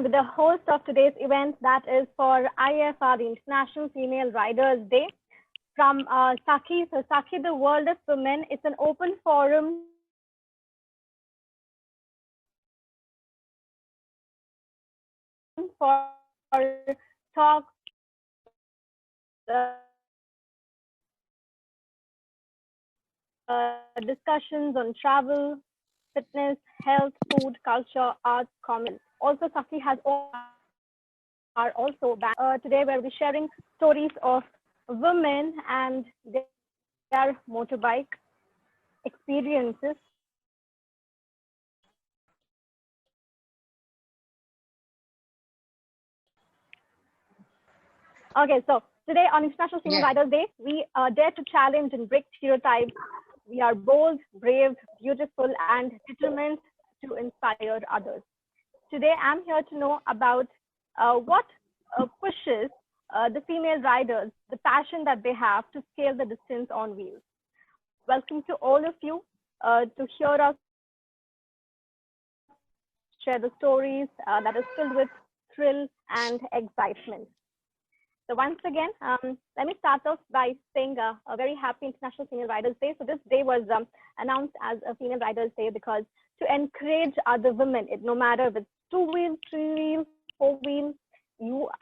with the host of today's event, that is for IFR, the International Female Riders Day, from Sakhi. So Sakhi, the World of Women, it's an open forum for talks, discussions on travel, fitness, health, food, culture, arts, commerce. Also, Sakhi has are also today where we're sharing stories of women and their motorbike experiences. Okay, so today on International Female Riders Day, we dare to challenge and break stereotypes. We are bold, brave, beautiful, and determined to inspire others. Today, I'm here to know about what pushes the female riders, the passion that they have to scale the distance on wheels. Welcome to all of you to hear us share the stories that is filled with thrill and excitement. So once again, let me start off by saying a very happy International Female Riders Day. So this day was announced as a Female Riders Day because to encourage other women, no matter if it's 2 wheels, 3 wheels, 4 wheels,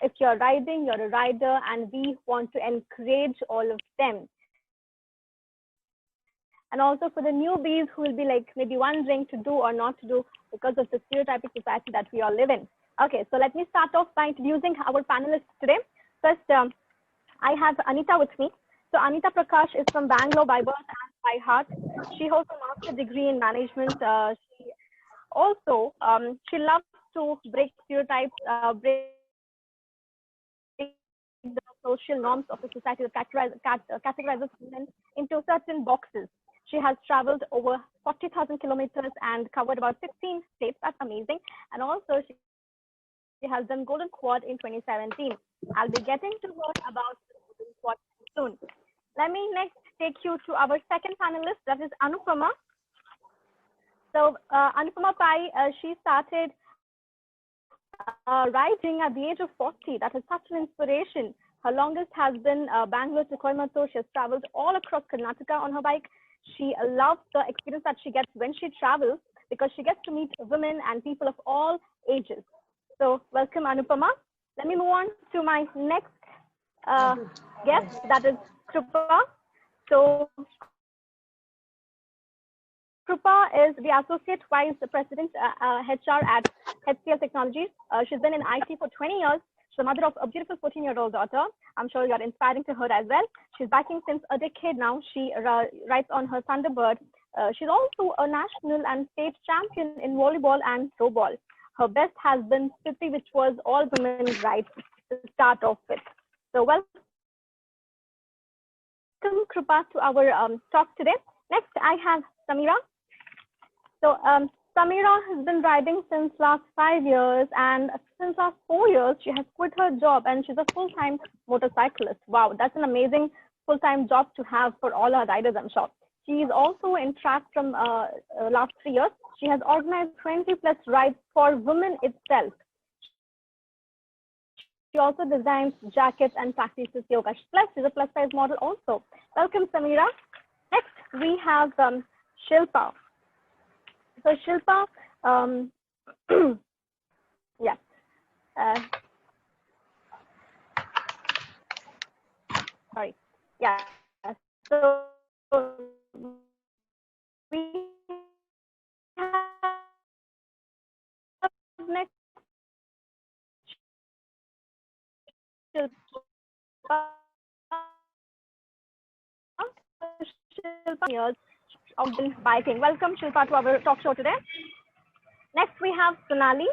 if you're riding, you're a rider, and we want to encourage all of them. And also for the newbies who will be like maybe wondering to do or not to do because of the stereotypic society that we all live in. Okay, so let me start off by introducing our panelists today. First, I have Anita with me. So Anita Prakash is from Bangalore by birth and by heart. She holds a master's degree in management. She also, she loves to break stereotypes, break the social norms of the society that categorizes women into certain boxes. She has traveled over 40,000 kilometers and covered about 16 states. That's amazing. And also, she has done Golden Quad in 2017. I'll be getting to her about the Golden Quad soon. Let me next take you to our second panelist, that is Anupama. So Anupama Pai, she started riding at the age of 40. That is such an inspiration. Her longest has been Bangalore to Coimbatore. She has traveled all across Karnataka on her bike. She loves the experience that she gets when she travels because she gets to meet women and people of all ages. So welcome, Anupama. Let me move on to my next guest, that is Krupa. So Krupa is the Associate Vice President HR at HCL Technologies. She's been in IT for 20 years. She's the mother of a beautiful 14-year-old daughter. I'm sure you're inspiring to her as well. She's biking since a decade now. She rides on her Thunderbird. She's also a national and state champion in volleyball and throwball. Her best has been Spiti, which was all women rides to start off with. So welcome, Krupa, to our talk today. Next, I have Samira. So Samira has been riding since last 5 years, and since last 4 years, she has quit her job and she's a full-time motorcyclist. Wow, that's an amazing full-time job to have for all our riders, I'm sure. She is also in track from last 3 years. She has organized 20 plus rides for women itself. She also designs jackets and practices yoga. Plus, she's a plus size model also. Welcome, Samira. Next, we have Shilpa. So Shilpa, yeah. Sorry. Yeah. So we have next Shilpa years of biking. Welcome, Shilpa, to our talk show today. Next, we have Sonali.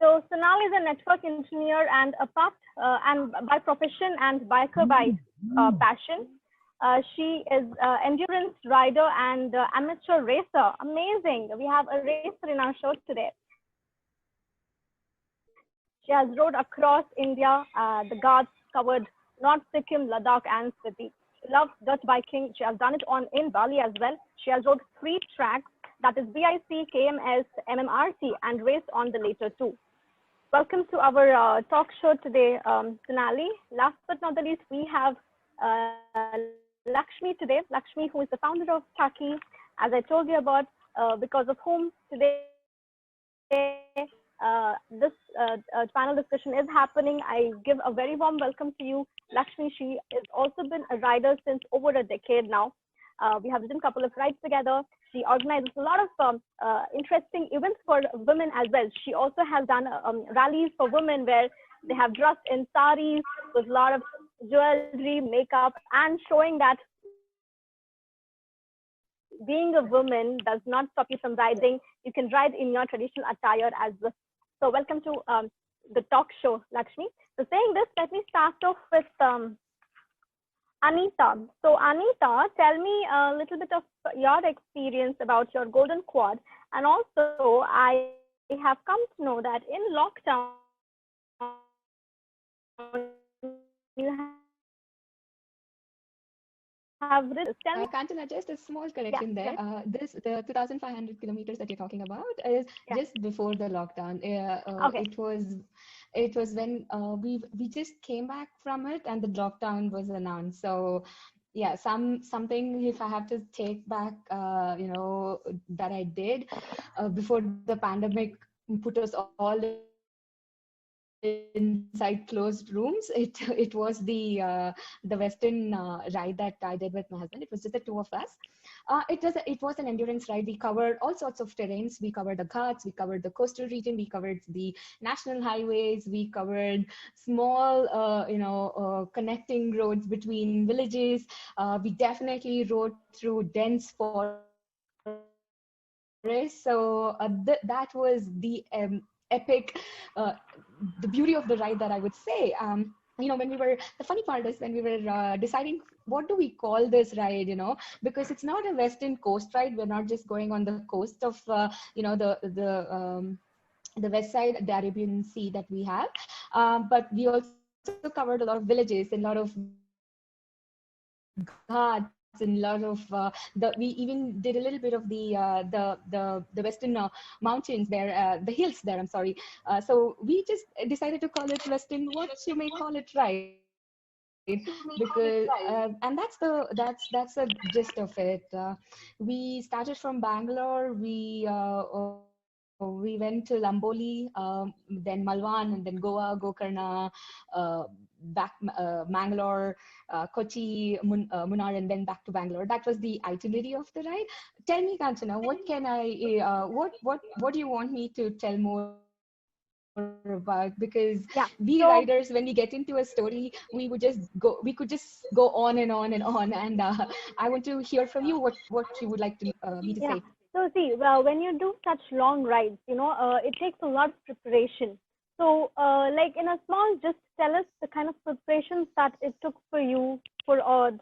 So Sonali is a network engineer and a part and by profession and biker by passion. She is an endurance rider and amateur racer. Amazing. We have a racer in our show today. She has rode across India, the Ghats, covered North Sikkim, Ladakh, and Spiti. She loves dirt biking. She has done it in Bali as well. She has rode 3 tracks that is BIC, KMS, MMRT, and raced on the later two. Welcome to our talk show today, Sonali. Last but not the least, we have Lakshmi today. Lakshmi, who is the founder of Taki, as I told you about, because of whom today this panel discussion is happening. I give a very warm welcome to you, Lakshmi. She has also been a rider since over a decade now. We have done a couple of rides together. She organizes a lot of interesting events for women as well. She also has done rallies for women where they have dressed in saris with a lot of jewelry, makeup, and showing that being a woman does not stop you from riding. You can ride in your traditional attire as well. So welcome to the talk show, Lakshmi. So saying this, let me start off with Anita. So Anita, tell me a little bit of your experience about your Golden Quad. And also, I have come to know that in lockdown, you have Kanchana, just a small correction there. The 2,500 kilometers that you're talking about is just before the lockdown. It was when we just came back from it and the lockdown was announced. So yeah, something if I have to take back, that I did before the pandemic put us all inside closed rooms. It was the Western ride that I did with my husband. It was just the two of us. It was an endurance ride. We covered all sorts of terrains. We covered the Ghats, we covered the coastal region, we covered the national highways, we covered small connecting roads between villages. We definitely rode through dense forest. So that was the epic, the beauty of the ride that I would say. The funny part is when we were deciding what do we call this ride, because it's not a Western coast ride. We're not just going on the coast of, the west side, the Arabian Sea that we have. But we also covered a lot of villages and a lot of ghats and a lot of we even did a little bit of the western mountains there, the hills there. I'm sorry. So we just decided to call it Western. What you may call it, right? Because and that's the gist of it. We started from Bangalore. We went to Lamboli, then Malwan, and then Goa, Gokarna, back Mangalore, Kochi, Munnar, and then back to Bangalore. That was the itinerary of the ride. Tell me, Kanchana, what can what do you want me to tell more about? Because we riders, when we get into a story, we could just go on and on and on. And I want to hear from you what you would like to me to say. So see, when you do such long rides, it takes a lot of preparation. So like in a small, just tell us the kind of preparations that it took for you for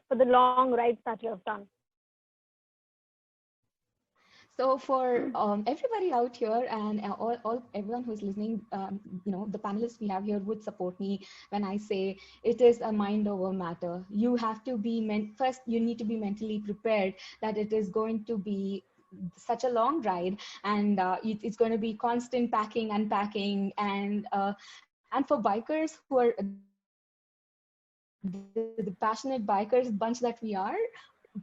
the long rides that you have done. So for everybody out here and everyone who's listening, the panelists we have here would support me when I say it is a mind over matter. You have to be first, you need to be mentally prepared that it is going to be such a long ride, and it's going to be constant packing, unpacking, and for bikers who are the passionate bikers bunch that we are,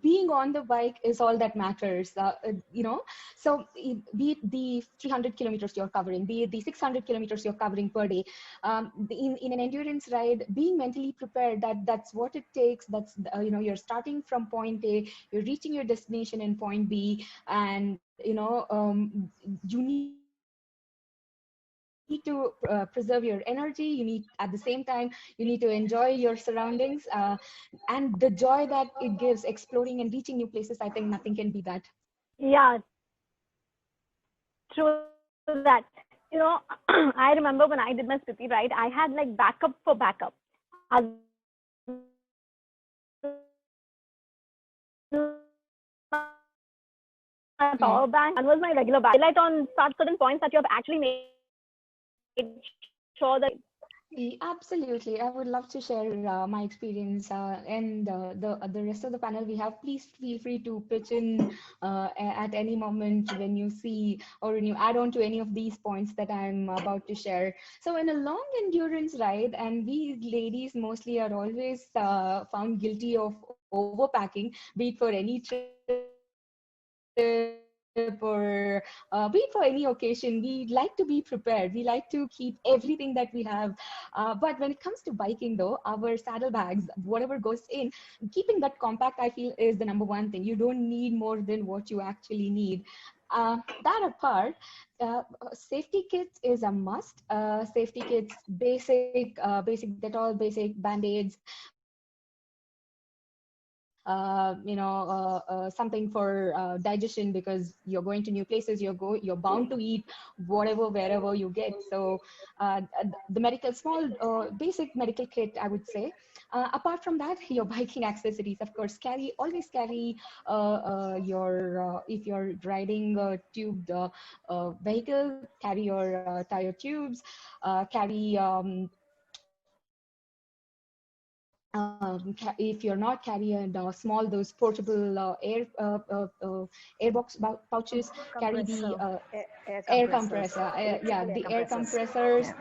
being on the bike is all that matters. So be it the 300 kilometers you're covering, be it the 600 kilometers you're covering per day, in an endurance ride, being mentally prepared that's what it takes. That's you're starting from point A, you're reaching your destination in point B, and you need to preserve your energy. You need, at the same time, you need to enjoy your surroundings, and the joy that it gives exploring and reaching new places. I think nothing can beat that. Yeah, true that. I remember when I did my Spiti ride, I had like backup for backup. As power bank, and was my regular highlight on certain points that you have actually made sure that Absolutely. I would love to share my experience and the rest of the panel we have. Please feel free to pitch in at any moment when you see or when you add on to any of these points that I'm about to share. So in a long endurance ride, and we ladies mostly are always found guilty of overpacking, be it for any trip or be it for any occasion. We like to be prepared. We like to keep everything that we have. But when it comes to biking, though, our saddle bags, whatever goes in, keeping that compact, I feel, is the number one thing. You don't need more than what you actually need. That apart, safety kits is a must. Safety kits, basic Dettol, basic Band-Aids, something for digestion, because you're going to new places, you're bound to eat whatever wherever you get. So the basic medical kit, I would say. Apart from that, your biking accessories, of course, always carry your if you're riding a tubed vehicle, carry your tire tubes, carry if you're not carrying small, those portable air box pouches, carry the air compressor. The air compressors.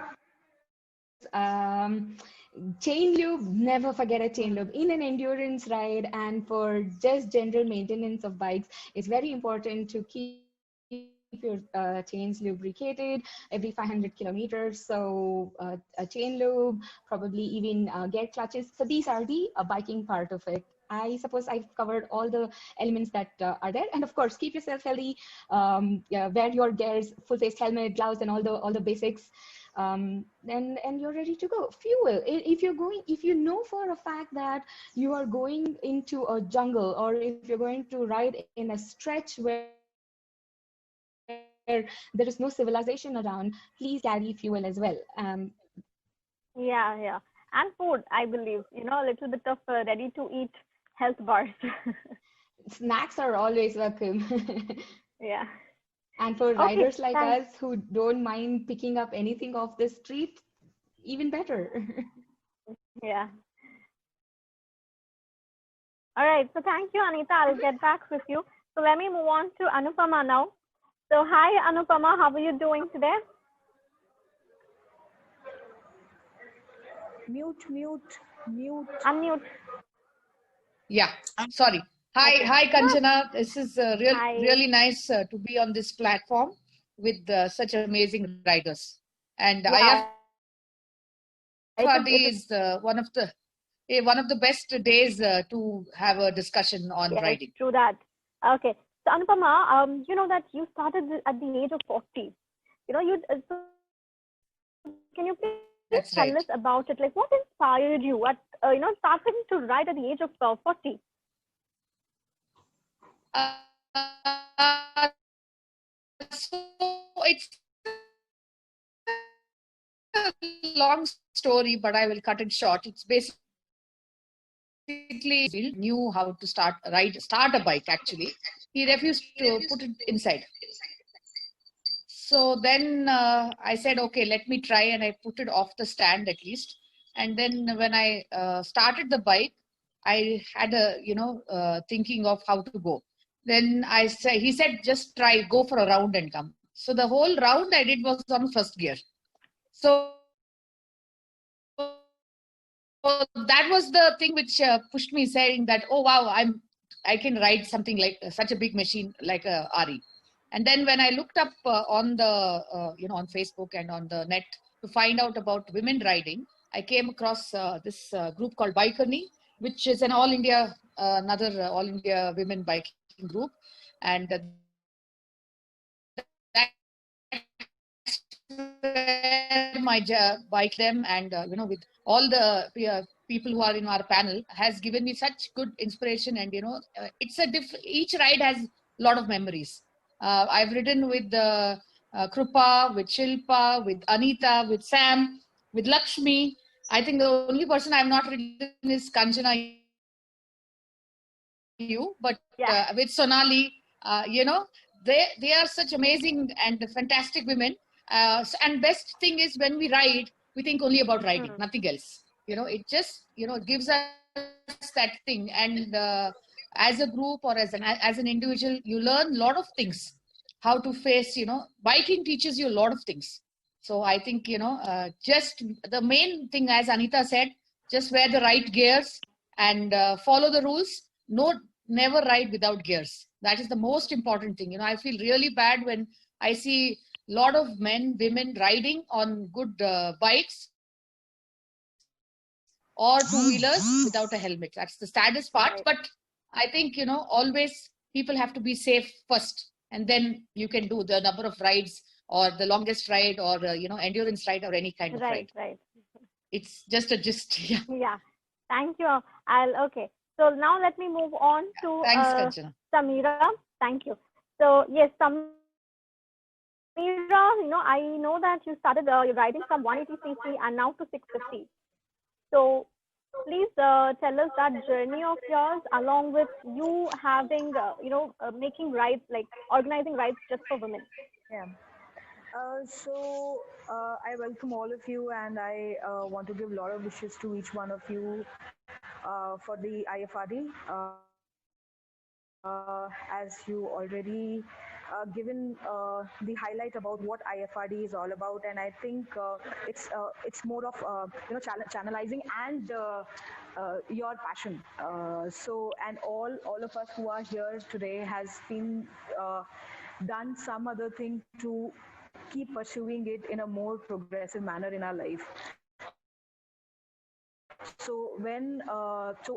Chain lube, never forget a chain lube in an endurance ride, and for just general maintenance of bikes, it's very important to keep your chains lubricated every 500 kilometers. So a chain lube, probably even gear clutches. So these are the biking part of it. I suppose I've covered all the elements that are there. And of course, keep yourself healthy, wear your gears, full face helmet, gloves, and all the basics. And you're ready to go. Fuel. If you know for a fact that you are going into a jungle, or if you're going to ride in a stretch where there is no civilization around, please carry fuel as well. Yeah. And food, I believe, a little bit of ready to eat health bars. Snacks are always welcome. Yeah. And for riders like thanks. us who don't mind picking up anything off the street, even better. Yeah. All right. So thank you, Anita. I'll get back with you. So let me move on to Anupama now. So hi, Anupama. How are you doing today? Mute. Unmute. Yeah, sorry. Hi, Kanchana. This is really nice to be on this platform with such amazing riders. And IFRD is one of the best days to have a discussion on riding. True that. Okay. So Anupama, you know that you started at the age of 40. Can you please tell us about it? Like, what inspired you at starting to ride at the age of 40? So it's a long story, but I will cut it short. It's basically knew how to start a bike. Actually, he refused to put it inside. So then I said, okay, let me try, and I put it off the stand at least. And then when I started the bike, I had thinking of how to go. Then he said, just try, go for a round and come. So the whole round I did was on first gear. So that was the thing which pushed me, saying that, oh wow, I can ride something like such a big machine like a RE. And then when I looked up on the on Facebook and on the net to find out about women riding, I came across this group called Bikerni, which is an another all India women biking group, and that's where my bike them, and with all the people who are in our panel has given me such good inspiration, and it's each ride has a lot of memories. I've ridden with Krupa, with Shilpa, with Anita, with Sam, with Lakshmi. I think the only person I've not ridden is Kanchana, but with Sonali, they are such amazing and fantastic women. And best thing is when we ride, we think only about riding, Hmm. nothing else. It just, gives us that thing. And as a group or as an individual, you learn a lot of things, how to face, biking teaches you a lot of things. So I think, just the main thing, as Anita said, just wear the right gears and follow the rules. No, never ride without gears. That is the most important thing. I feel really bad when I see a lot of men, women riding on good bikes or two-wheelers without a helmet. That's the saddest part. But Right. I think, always people have to be safe first, and then you can do the number of rides or the longest ride or, endurance ride or any kind of ride. Right. Right. It's just a gist. Yeah. Yeah. Thank you. Okay. So now let me move on to Thanks, Kanchana. Samira. Thank you. So yes, Samira, I know that you started your riding from 180cc and now to 650. So please tell us that journey of yours along with you having, making rides, like organizing rides just for women. Yeah. I welcome all of you, and I want to give a lot of wishes to each one of you for the IFRD. As you already given the highlight about what IFRD is all about, and I think it's more of channelizing and your passion. And all of us who are here today has been done some other thing to keep pursuing it in a more progressive manner in our life.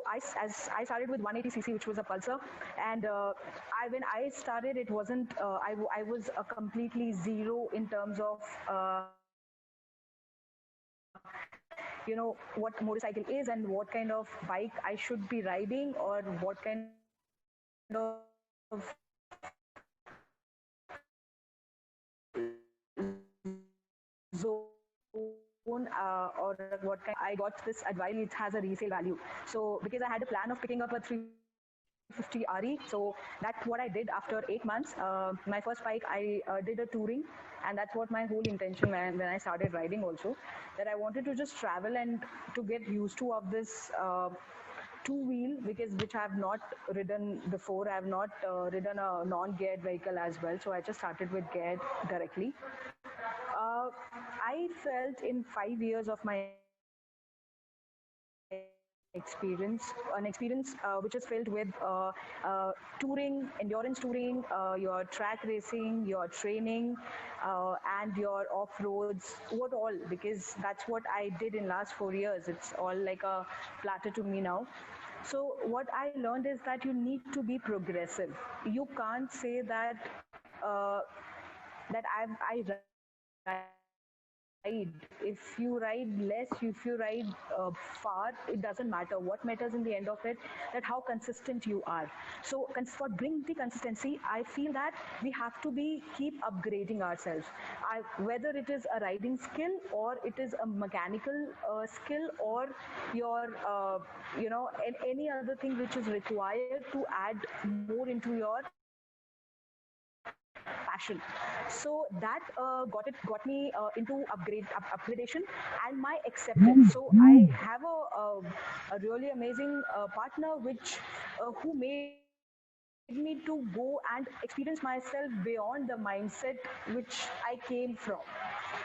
I started with 180cc, which was a Pulsar, and when I started, it wasn't. I was a completely zero in terms of what motorcycle is and what kind of bike I should be riding, or what kind of zone or what kind. I got this advice. It has a resale value. So because I had a plan of picking up a 350 RE, so that's what I did after 8 months. My first bike, I did a touring, and that's what my whole intention when I started riding also, that I wanted to just travel and to get used to of this two wheel, because which I have not ridden before. I have not ridden a non-geared vehicle as well, so I just started with geared directly. uh, I felt in 5 years of my experience, an experience which is filled with touring, endurance touring, your track racing, your training, and your off-roads, what all, because that's what I did in last 4 years. It's all like a platter to me now. So what I learned is that you need to be progressive. You can't say that I ride. If you ride less, if you ride far, it doesn't matter. What matters in the end of it, that how consistent you are. So for bring the consistency, I feel that we have to be keep upgrading ourselves. Whether it is a riding skill, or it is a mechanical skill, or your any other thing which is required to add more into your passion. So that got me into upgradation and my acceptance. So I have a really amazing partner who made me to go and experience myself beyond the mindset which I came from.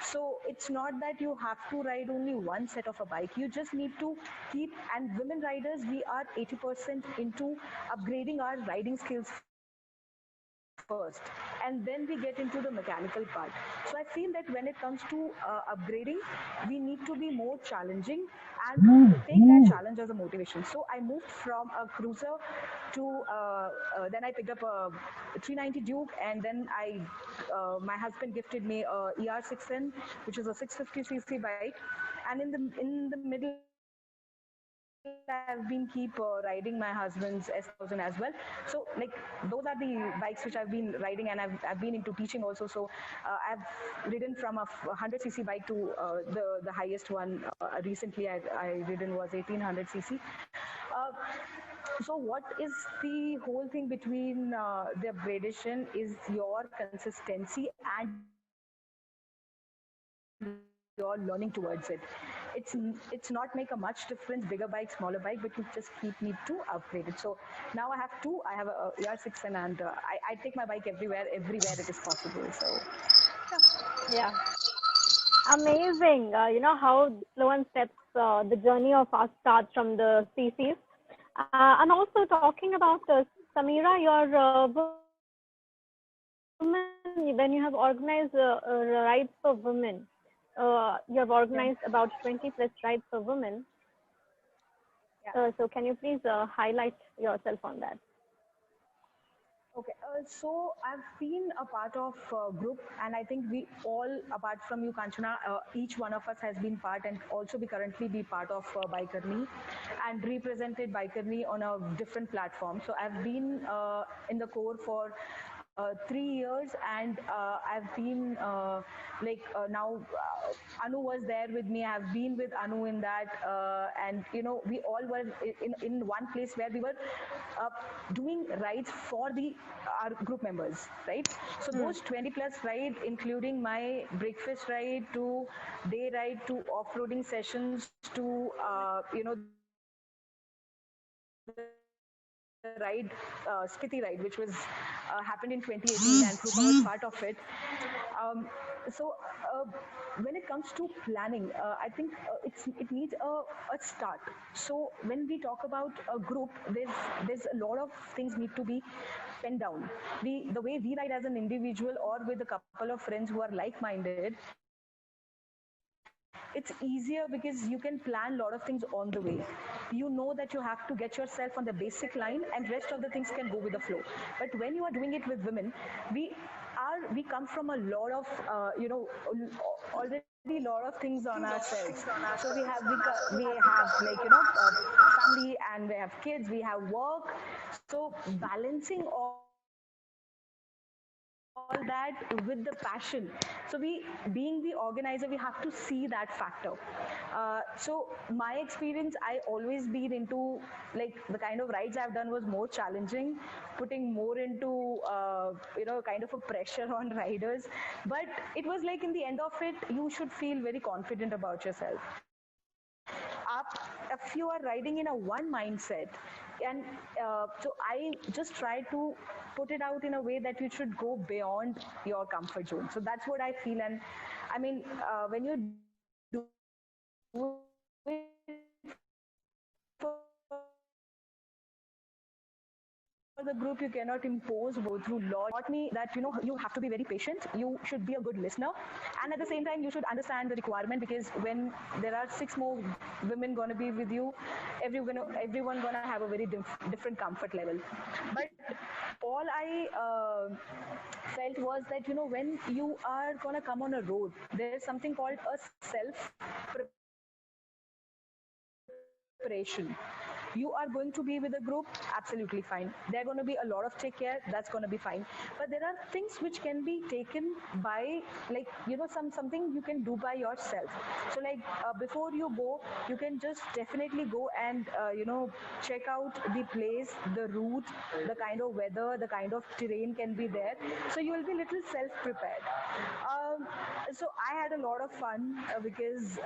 So it's not that you have to ride only one set of a bike. You just need to keep, and women riders, we are 80% into upgrading our riding skills first, and then we get into the mechanical part. So I feel that when it comes to upgrading, we need to be more challenging and take that challenge as a motivation. So I moved from a cruiser to then I picked up a 390 Duke, and then my husband gifted me a ER6N, which is a 650cc bike. And in the middle, I've been keep riding my husband's S1000 as well. So like those are the bikes which I've been riding, and I've been into teaching also. So I've ridden from a 100cc bike to the highest one. Recently I ridden was 1800cc. uh, so what is the whole thing between the upgradation is your consistency and your passion. So if you are you're learning towards it. It's not make a much difference, bigger bike, smaller bike, but you just need to upgrade it. So now I have two. I have a AR6 and I take my bike everywhere it is possible. So Yeah, amazing. How slow and steps the journey of us starts from the CCs. And also talking about Samira, your women, when you have organized rides for women, you have yeah, organized about 20 plus rides for women. yeah. So can you please highlight yourself on that? Okay, so I've been a part of group, and I think we all, apart from you, Kanchana, each one of us has been part, and also we currently be part of Bikerni, and represented Bikerni on a different platform. So I've been in the core for 3 years, and I've been now Anu was there with me. I've been with Anu in that, and we all were in one place where we were uh, doing rides for the our group members, right? So Hmm. those 20 plus ride, including my breakfast ride to day ride to off-roading sessions to the ride, Spiti ride, which was happened in 2018, and Krupa was part of it. Um, so when it comes to planning, I think it needs a start. So when we talk about a group, there's a lot of things need to be penned down. The way we ride as an individual or with a couple of friends who are like-minded, it's easier because you can plan a lot of things on the way. You know that you have to get yourself on the basic line, and rest of the things can go with the flow. But when you are doing it with women, we we come from a lot of already a lot of things on ourselves. So we have family, and we have kids, we have work. So balancing all that with the passion. So being the organizer, we have to see that factor. So my experience, I always been into, like, the kind of rides I've done was more challenging, putting more into kind of a pressure on riders. But it was like, in the end of it, you should feel very confident about yourself. If you are riding in a one mindset, and so I just try to put it out in a way that you should go beyond your comfort zone. So that's what I feel. And I mean, when you do it for the group, you cannot impose both through law. What me that you have to be very patient, you should be a good listener, and at the same time you should understand the requirement, because when there are six more women going to be with you, everyone going to have a very different comfort level. But all I felt was that when you are going to come on a road, there is something called a self preparation. You are going to be with a group, absolutely fine. They're going to be a lot of take care, that's going to be fine. But there are things which can be taken by, something you can do by yourself. So before you go, you can just definitely go and check out the place, the route, the kind of weather, the kind of terrain can be there. So you will be little self-prepared. So I had a lot of fun because,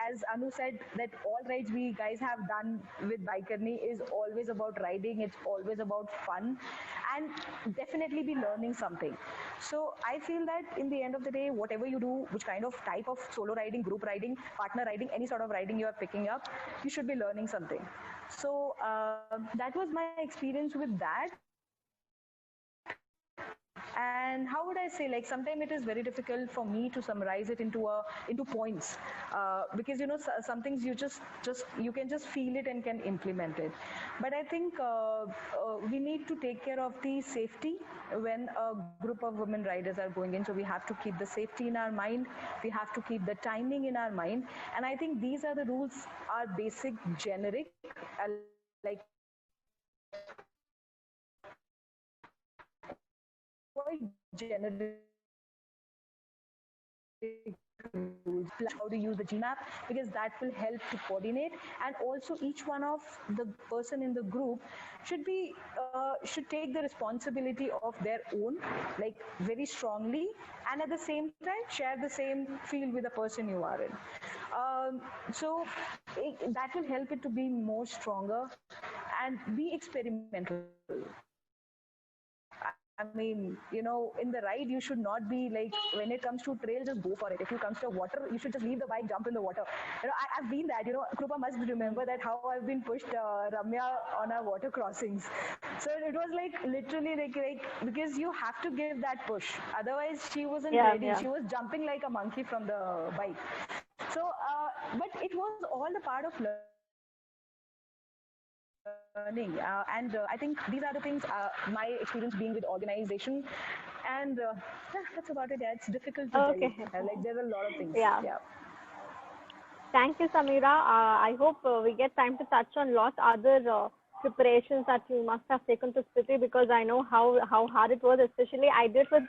as Anu said, that all rides we guys have done with Bikerni is always about riding. It's always about fun, and definitely be learning something. So I feel that in the end of the day, whatever you do, which kind of type of solo riding, group riding, partner riding, any sort of riding you are picking up, you should be learning something. So that was my experience with that. And how would I say, like, sometimes it is very difficult for me to summarize it into points, because some things you can just feel it and can implement it. But I think we need to take care of the safety when a group of women riders are going in. So we have to keep the safety in our mind, we have to keep the timing in our mind, and I think these are the rules, are basic, generic, like quite generic rules. So rules, how to use the GMAP, because that will help to coordinate. And also each one of the person in the group should take the responsibility of their own, like very strongly, and at the same time share the same field with the person you are in. That will help it to be more stronger and be experimental. I mean, in the ride, you should not be like, when it comes to trail, just go for it. If you comes to water, you should just leave the bike, jump in the water. I've been that. Krupa must remember that how I've been pushed Ramya on our water crossings. So it was like literally like because you have to give that push. Otherwise, she wasn't ready. Yeah. She was jumping like a monkey from the bike. So, but it was all a part of learning, and I think these are the things. My experience being with organization, and yeah, that's about it. Yeah, it's difficult to tell. Like there are a lot of things. Okay. Yeah. Yeah. Thank you, Samira. I hope we get time to touch on lots other preparations that you must have taken to Spiti, because I know how hard it was. Especially I did with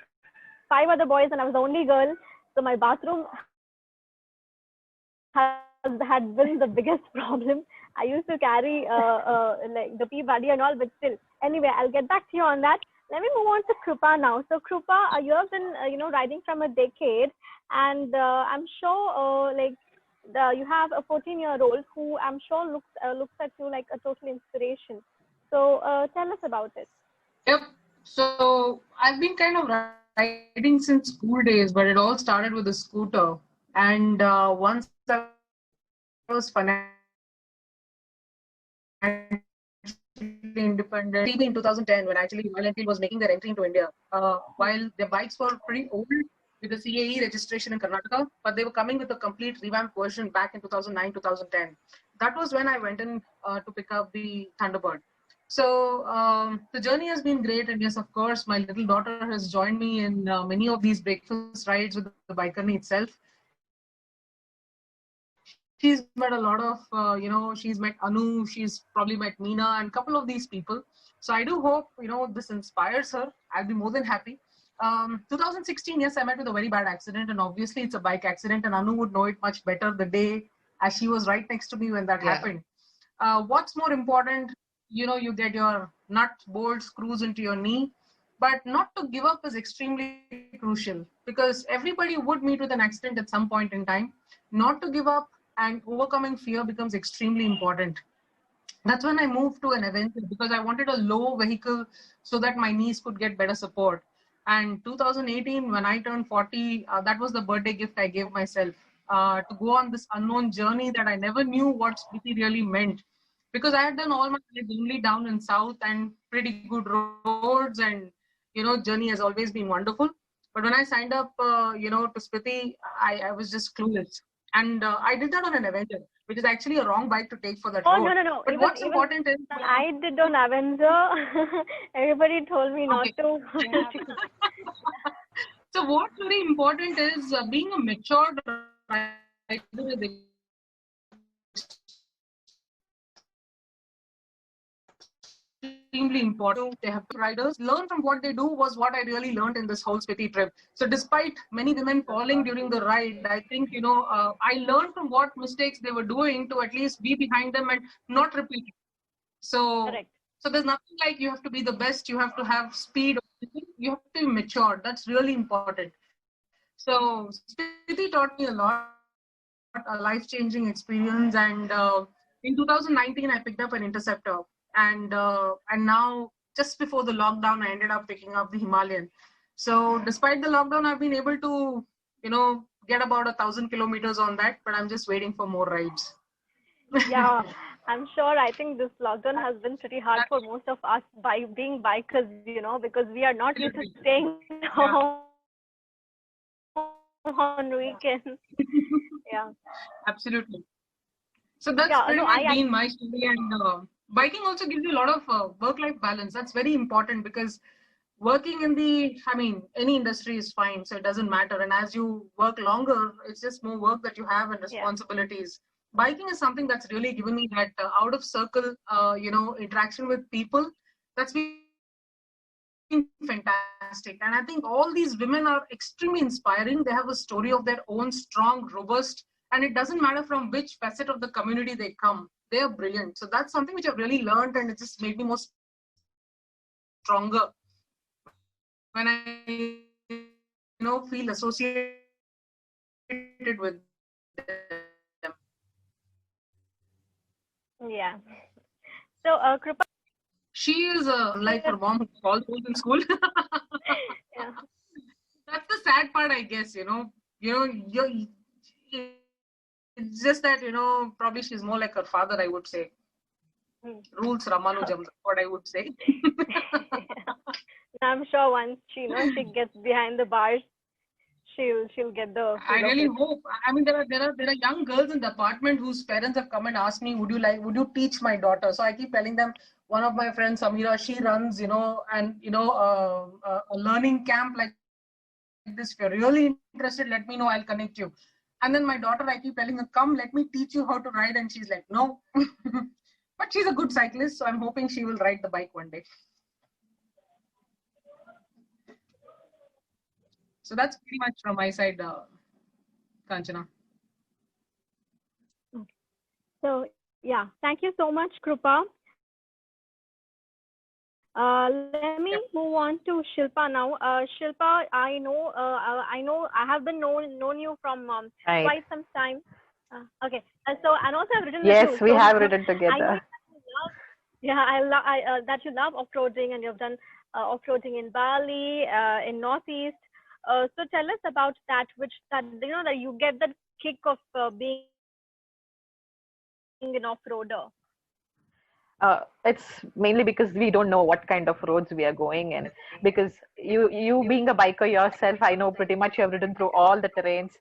5 other boys and I was the only girl, so my bathroom had been the biggest problem. I used to carry like the pee buddy and all, but still. Anyway, I'll get back to you on that. Let me move on to Krupa now. So Krupa, you have been riding from a decade, and I'm sure you have a 14-year-old who I'm sure looks at you like a total inspiration. So tell us about it. Yep. So I've been kind of riding since school days, but it all started with a scooter. And once I was financially independent, TB in 2010, when actually Royal Enfield was making their entry into India. While their bikes were pretty old with the CAE registration in Karnataka, but they were coming with a complete revamped version back in 2009, 2010. That was when I went in to pick up the Thunderbird. So the journey has been great, and yes, of course, my little daughter has joined me in many of these breakfast rides with the Baikarni itself. She's met a lot of, she's met Anu, she's probably met Meena, and a couple of these people. So I do hope, this inspires her. I'll be more than happy. 2016, yes, I met with a very bad accident, and obviously it's a bike accident, and Anu would know it much better the day as she was right next to me when that happened. What's more important, you get your nut, bolt, screws into your knee, but not to give up is extremely crucial, because everybody would meet with an accident at some point in time. Not to give up and overcoming fear becomes extremely important. That's when I moved to an Avenger, because I wanted a low vehicle so that my knees could get better support. And 2018, when I turned 40, that was the birthday gift I gave myself, to go on this unknown journey that I never knew what Spiti really meant. Because I had done all my life only down in South and pretty good roads, and journey has always been wonderful. But when I signed up, to Spiti, I was just clueless. And I did that on an Avenger, which is actually a wrong bike to take for that road. No. But what's important is... I did on Avenger. Everybody told me not to. So what's very important is being a matured rider is extremely important. They have riders learn from what they do was what I really learned in this whole Spiti trip. So despite many women falling during the ride, I think I learned from what mistakes they were doing to at least be behind them and not repeat it. So Correct. So there's nothing like you have to be the best, you have to have speed, you have to be matured. That's really important. So Spiti taught me a lot, a life-changing experience. And in 2019, I picked up an Interceptor. And now, just before the lockdown, I ended up picking up the Himalayan. So despite the lockdown, I've been able to, get about 1,000 kilometers on that, but I'm just waiting for more rides. Yeah, I'm sure. I think this lockdown has been pretty hard for most of us by being bikers, because we are not used to staying home on weekends. Yeah. Absolutely. So that's pretty much been my story. And biking also gives you a lot of work-life balance. That's very important, because working in any industry is fine, so it doesn't matter. And as you work longer, it's just more work that you have and responsibilities. Yeah. Biking is something that's really given me that out of circle, interaction with people. That's been fantastic. And I think all these women are extremely inspiring. They have a story of their own, strong, robust, and it doesn't matter from which facet of the community they come. They are brilliant. So that's something which I've really learned, and it just made me more stronger when I, feel associated with them. Yeah. So, Krupa. She is like her mom who calls in school. Yeah. That's the sad part, I guess. It's just that probably she's more like her father, I would say. Rules Ramanujam, what I would say. I'm sure once she gets behind the bars, she'll get the. I really hope. I mean, there are young girls in the apartment whose parents have come and asked me, would you teach my daughter? So I keep telling them. One of my friends, Samira, she runs, a learning camp like this. If you're really interested, let me know. I'll connect you. And then my daughter, I keep telling her, come, let me teach you how to ride. And she's like, no. But she's a good cyclist, so I'm hoping she will ride the bike one day. So that's pretty much from my side, Kanchana. So, yeah, thank you so much, Krupa. Let me move on to Shilpa now. Shilpa, I know I have been known you from quite some time. Okay, so and also I've written. Yes, we have written together. That you love off-roading, and you've done off-roading in Bali, in Northeast. So tell us about that, that you get that kick of being an off-roader. It's mainly because we don't know what kind of roads we are going in. Because you being a biker yourself, I know pretty much you have ridden through all the terrains.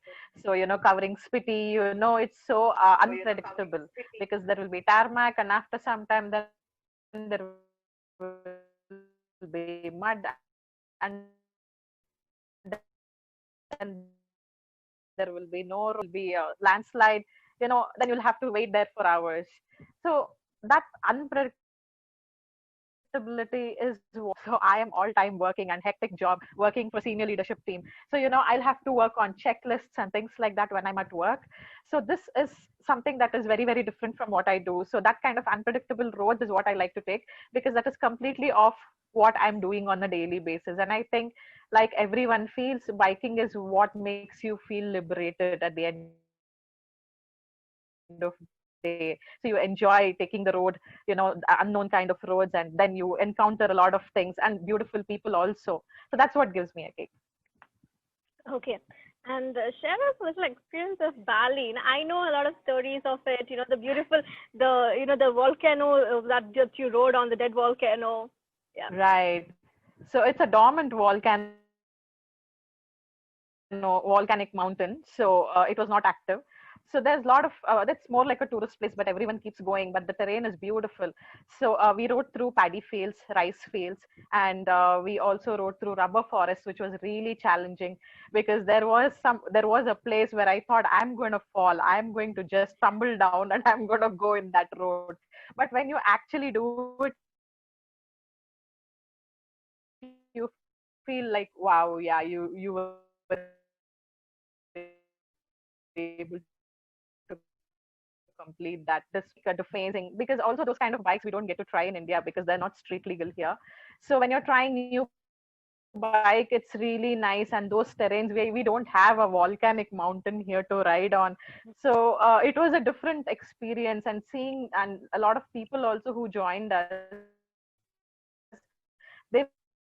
So, covering Spiti, it's so unpredictable because there will be tarmac, and after some time then there will be mud, and then there will be a landslide, then you'll have to wait there for hours. So that unpredictability is so I am all time working and hectic job working for senior leadership team. So I'll have to work on checklists and things like that when I'm at work. So this is something that is very, very different from what I do. So that kind of unpredictable roads is what I like to take, because that is completely off what I'm doing on a daily basis. And I think, like everyone feels, biking is what makes you feel liberated at the end of day. So you enjoy taking the road, the unknown kind of roads, and then you encounter a lot of things and beautiful people also. So that's what gives me a kick. Okay. And share us a little experience of Bali. I know a lot of stories of it. The beautiful, the volcano that you rode on, the dead volcano. Yeah. Right. So it's a dormant volcanic mountain. So it was not active. So there's a lot of, that's more like a tourist place, but everyone keeps going. But the terrain is beautiful. So we rode through paddy fields, rice fields, and we also rode through rubber forests, which was really challenging because there was a place where I thought I'm going to fall. I'm going to just tumble down and I'm going to go in that road. But when you actually do it, you feel like, wow, yeah, you were able to complete that. This kind of phasing, because also those kind of bikes we don't get to try in India because they're not street legal here. So when you're trying new bike, it's really nice, and those terrains where we don't have a volcanic mountain here to ride on. So it was a different experience, and seeing, and a lot of people also who joined us, they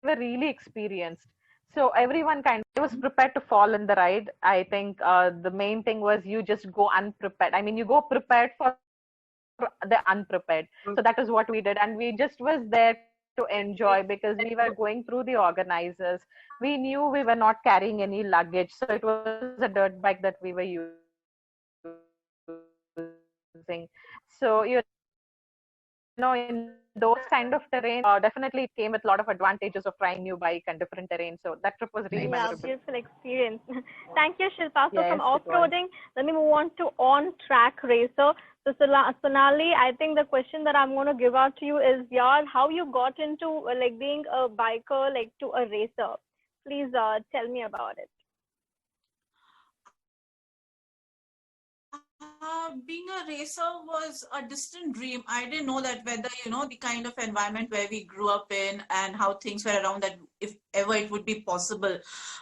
were really experienced. So everyone kind of was prepared to fall in the ride. I think the main thing was you just go unprepared. I mean, you go prepared for the unprepared. So that is what we did. And we just was there to enjoy because we were going through the organizers. We knew we were not carrying any luggage. So it was a dirt bike that we were using. So, in those kind of terrain, definitely it came with a lot of advantages of trying new bike and different terrain. So that trip was really memorable. Beautiful experience. Thank you, Shilpa. So from off-roading, let me move on to on-track racer. So Sonali, I think the question that I'm going to give out to you is, yaar, how you got into like being a biker, like to a racer. Please tell me about it. Being a racer was a distant dream. I didn't know that whether, the kind of environment where we grew up in and how things were around, that if ever it would be possible.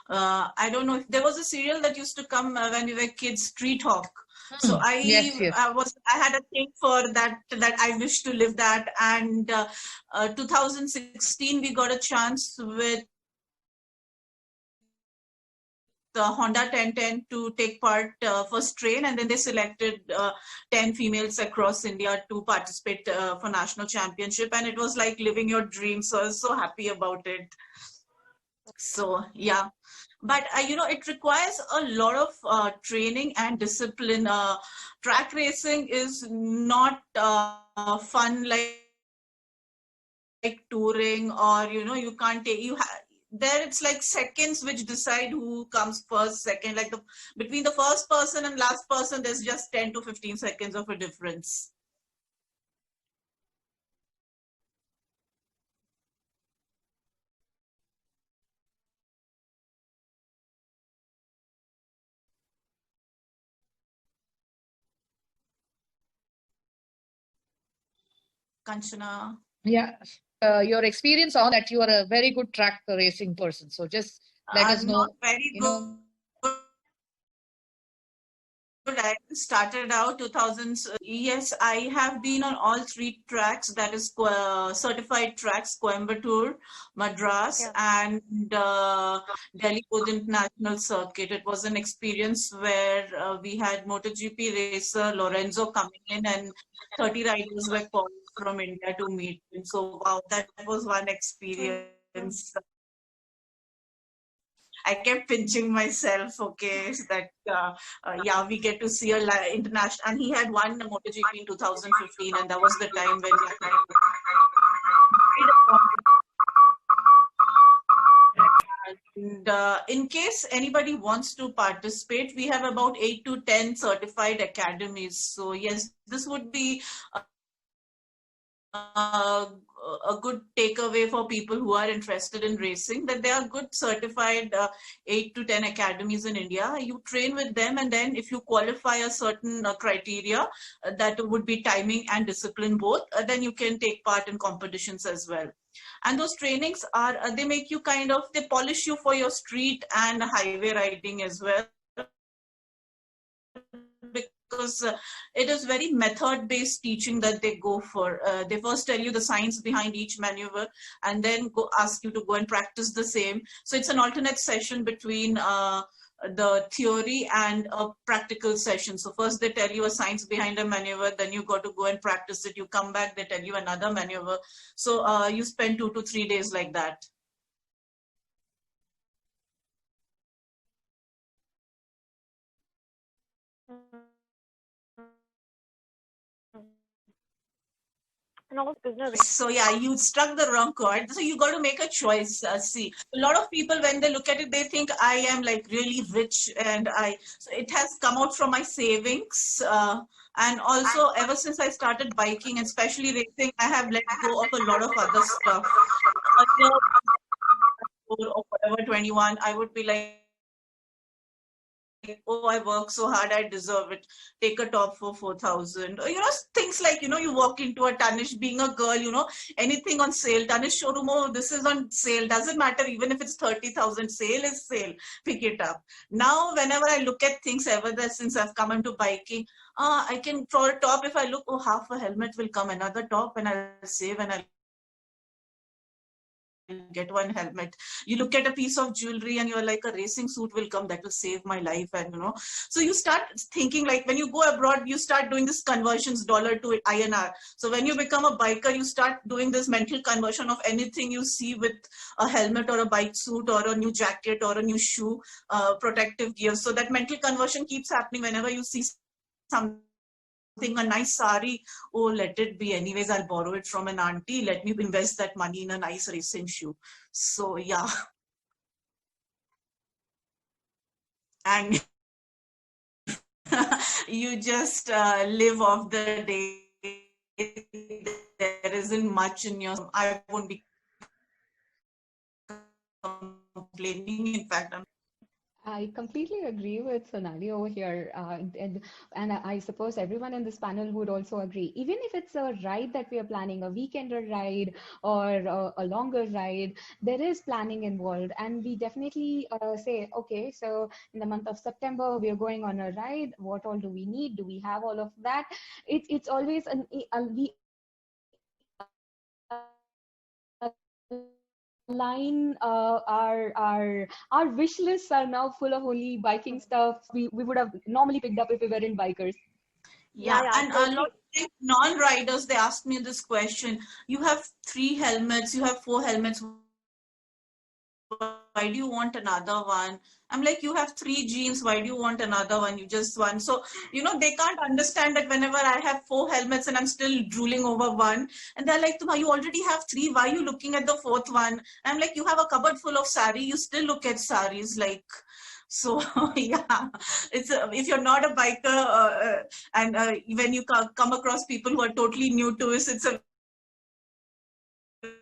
I don't know if there was a serial that used to come when we were kids, Street Hawk. So Yes, yes. I had a thing for that I wish to live that. And 2016 we got a chance with the Honda 1010 to take part first train, and then they selected 10 females across India to participate for national championship, and it was like living your dream. So I was so happy about it. So yeah, but it requires a lot of training and discipline. Track racing is not fun like touring, or you can't take there it's like seconds which decide who comes first, second, like between the first person and last person there's just 10 to 15 seconds of a difference. Kanchana. Yeah. Your experience on that, you are a very good track racing person. So just let us know. Not very good. I started out 2000s. Yes, I have been on all 3 tracks, that is certified tracks, Coimbatore, Madras, and Delhi Road International Circuit. It was an experience where we had MotoGP racer Lorenzo coming in, and 30 riders were called from India to meet him. So wow, that was one experience. I kept pinching myself, okay, that yeah, we get to see a international, and he had won the MotoGP in 2015, and that was the time when and in case anybody wants to participate, we have about 8 to 10 certified academies. So yes, this would be a good takeaway for people who are interested in racing, that there are good certified 8 to 10 academies in India. You train with them, and then if you qualify a certain criteria, that would be timing and discipline both, then you can take part in competitions as well. And those trainings are, they make you they polish you for your street and highway riding as well, because it is very method-based teaching that they go for. They first tell you the science behind each maneuver, and then ask you to go and practice the same. So it's an alternate session between the theory and a practical session. So first they tell you a science behind a maneuver, then you got to go and practice it. You come back, they tell you another maneuver. So you spend 2 to 3 days like that. So yeah, you struck the wrong chord. So you got to make a choice. See, a lot of people, when they look at it, they think I am like really rich, and so it has come out from my savings. And also, ever since I started biking, and especially racing, I have let go of a lot of other stuff. Or whatever, 21, I would be like, oh, I work so hard, I deserve it. Take a top for 4,000. Things like, you walk into a Tanishq, being a girl, anything on sale. Tanishq showroom, oh, this is on sale. Doesn't matter, even if it's 30,000, sale is sale. Pick it up. Now, whenever I look at things since I've come into biking, I can, for a top, if I look, oh, half a helmet will come, another top, and I'll save, and I'll get one helmet. You look at a piece of jewelry and you're like, a racing suit will come, that will save my life. And so you start thinking, like when you go abroad, you start doing this conversions, dollar to INR. So when you become a biker, you start doing this mental conversion of anything you see with a helmet or a bike suit or a new jacket or a new shoe, protective gear. So that mental conversion keeps happening whenever you see something, a nice sari, oh, let it be. Anyways, I'll borrow it from an auntie. Let me invest that money in a nice racing shoe. So yeah. And you just live off the day. There isn't much in your. I won't be complaining. In fact, I completely agree with Sonali over here. And I suppose everyone in this panel would also agree. Even if it's a ride that we are planning, a weekender ride or a longer ride, there is planning involved. And we definitely say, okay, so in the month of September, we are going on a ride. What all do we need? Do we have all of that? It's always we line our wish lists are now full of only biking stuff we would have normally picked up if we weren't bikers. Yeah, Yeah, and a totally. lot of non-riders, they ask me this question. You have 3 helmets, you have 4 helmets. Why do you want another one? I'm like, you have 3 jeans. Why do you want another one? You just one. So, they can't understand that whenever I have 4 helmets and I'm still drooling over one, and they're like, Tuma, you already have 3. Why are you looking at the 4th one? I'm like, you have a cupboard full of sari. You still look at saris. Like, so yeah, it's if you're not a biker and when you come across people who are totally new to it, it's a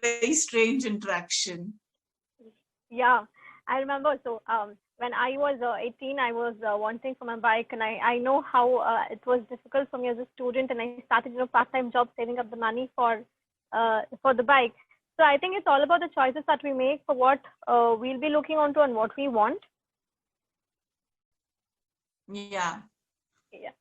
very strange interaction. Yeah, I remember. So when I was 18, I was wanting for my bike, and I know how it was difficult for me as a student, and I started part-time job saving up the money for the bike. So I think it's all about the choices that we make for what we'll be looking onto and what we want. Yeah. Yeah.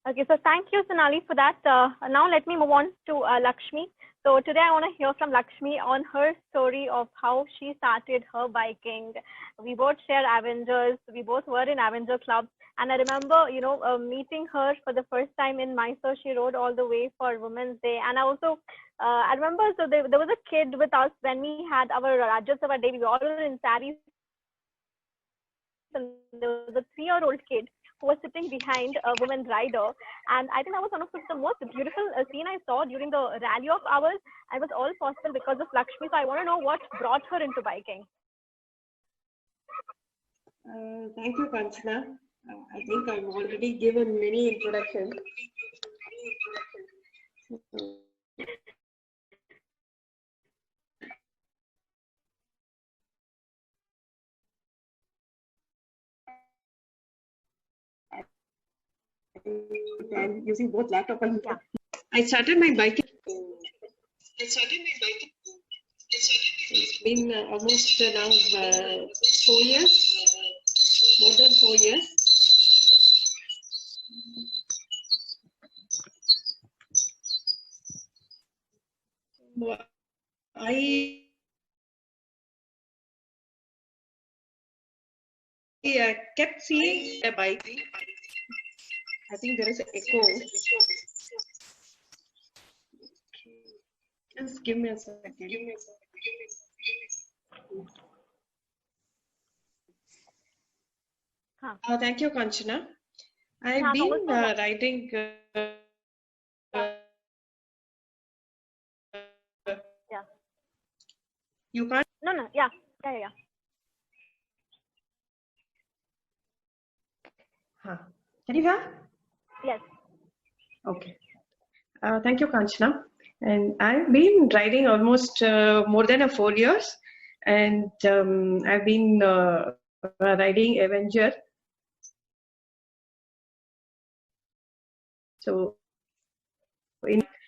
Okay, so thank you, Sonali, for that. Now let me move on to Lakshmi. So today I want to hear from Lakshmi on her story of how she started her biking. We both share Avengers. We both were in Avenger Club. And I remember, meeting her for the first time in Mysore. She rode all the way for Women's Day. And I also, I remember, so there was a kid with us when we had our Rajya Sabha day. We all were in saris. And there was a 3-year-old kid who was sitting behind a woman rider. And I think that was one of the most beautiful scene I saw during the rally of ours. It was all possible because of Lakshmi. So I want to know what brought her into biking. Thank you, Kanchana. I think I've already given many introductions. I'm using both laptop and I started my biking. It's been almost now 4 years, more than 4 years. I kept seeing a bike. I think there is an echo. Just give me a second. Thank you, Kanchana. I've been riding. Yeah. You can't. No. Yeah. Can you hear? Yes. Okay. Thank you, Kanchana. And I've been riding almost more than 4 years, and I've been riding Avenger. So,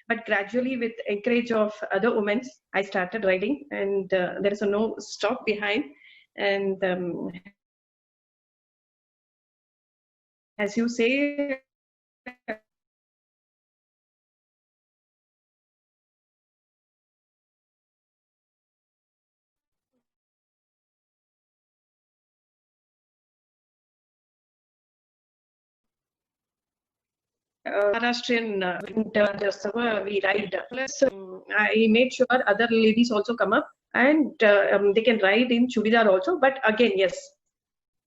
but gradually, with encourage of other women, I started riding, and there is no stop behind. And as you say, Maharashtrian we ride. Plus, I made sure other ladies also come up and they can ride in chudidar also. But again, yes,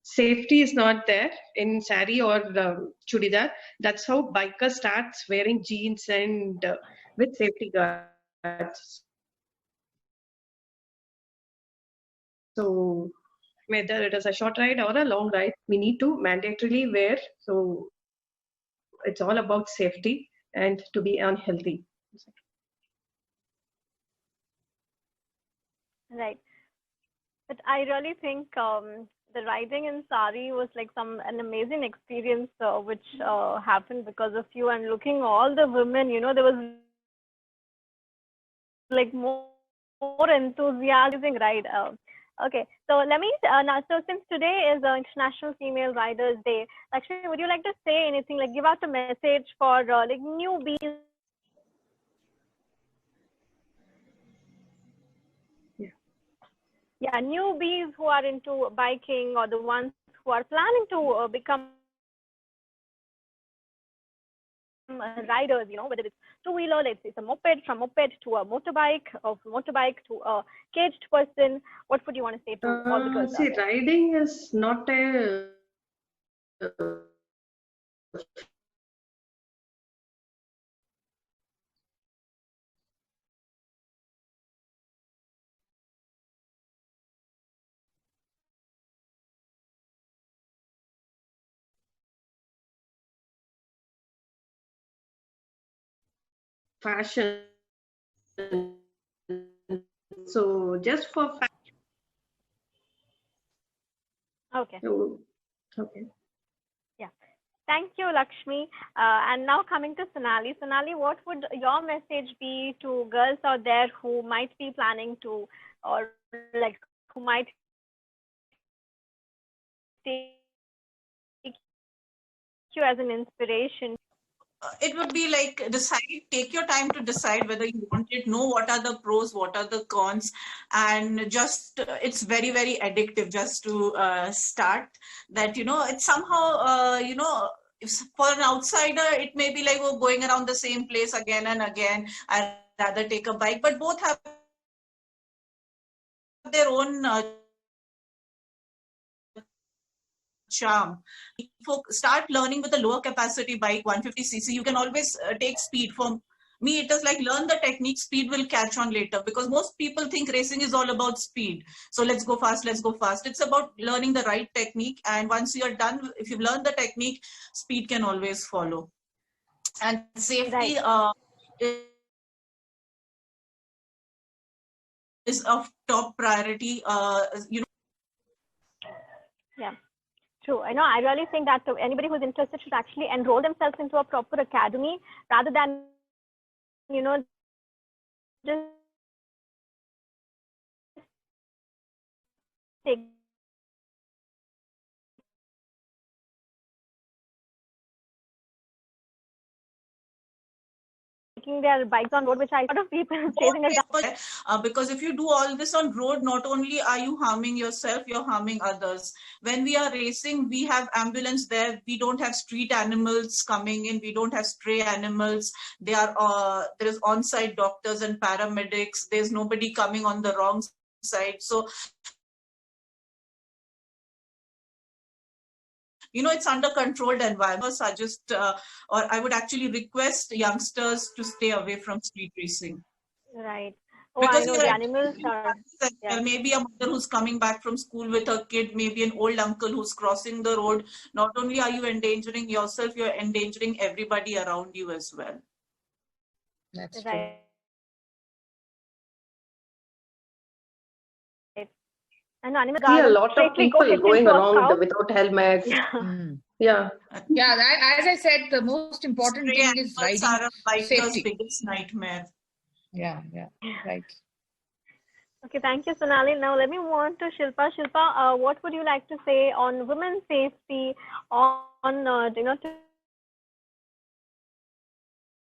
safety is not there in sari or chudidar. That's how biker starts wearing jeans and with safety guards. So whether it is a short ride or a long ride, we need to mandatorily wear. So it's all about safety and to be unhealthy. Right. But I really think the riding in sari was like an amazing experience which happened because of you. And looking all the women, there was like more enthusiasm ride. Okay, so let me now. So since today is International Female Riders Day, actually, would you like to say anything? Like, give out a message for like newbies. Yeah, newbies who are into biking or the ones who are planning to become riders, whether it's two-wheeler, let's say it's a moped, from moped to a motorbike, or motorbike to a caged person. What would you want to say to all the girls See, out there? riding is not a fashion. So just for Okay. Okay. Yeah. Thank you, Lakshmi. And now coming to Sonali. Sonali, what would your message be to girls out there who might be planning to, or like who might take you as an inspiration? It would be like take your time to decide whether you want it, know what are the pros, what are the cons, and just it's very, very addictive just to start that, it's somehow, for an outsider, it may be like, oh, going around the same place again and again. I'd rather take a bike, but both have their own charm. Start learning with a lower capacity bike, 150cc. You can always take speed. For me, it is like learn the technique, speed will catch on later, because most people think racing is all about speed. So let's go fast, let's go fast. It's about learning the right technique. And once you're done, if you've learned the technique, speed can always follow. And safety is of top priority. Yeah. True. I really think that anybody who's interested should actually enroll themselves into a proper academy rather than, just taking their bikes on road, which I lot of people chasing us down. Because if you do all this on road, not only are you harming yourself, you're harming others. When we are racing, we have ambulance there. We don't have street animals coming in. We don't have stray animals. There is on-site doctors and paramedics. There's nobody coming on the wrong side. So, it's under controlled environments. Are just, or I would actually request youngsters to stay away from street racing. Right. Oh, Because I know the animals are. Yeah. Maybe a mother who's coming back from school with her kid, maybe an old uncle who's crossing the road. Not only are you endangering yourself, you're endangering everybody around you as well. That's right. And see a lot of people going around without helmets. Yeah. As I said, the most important thing is riding are a biker's safety. biggest nightmare. Yeah, right. Okay, thank you, Sonali. Now let me move on to Shilpa. Shilpa, what would you like to say on women's safety on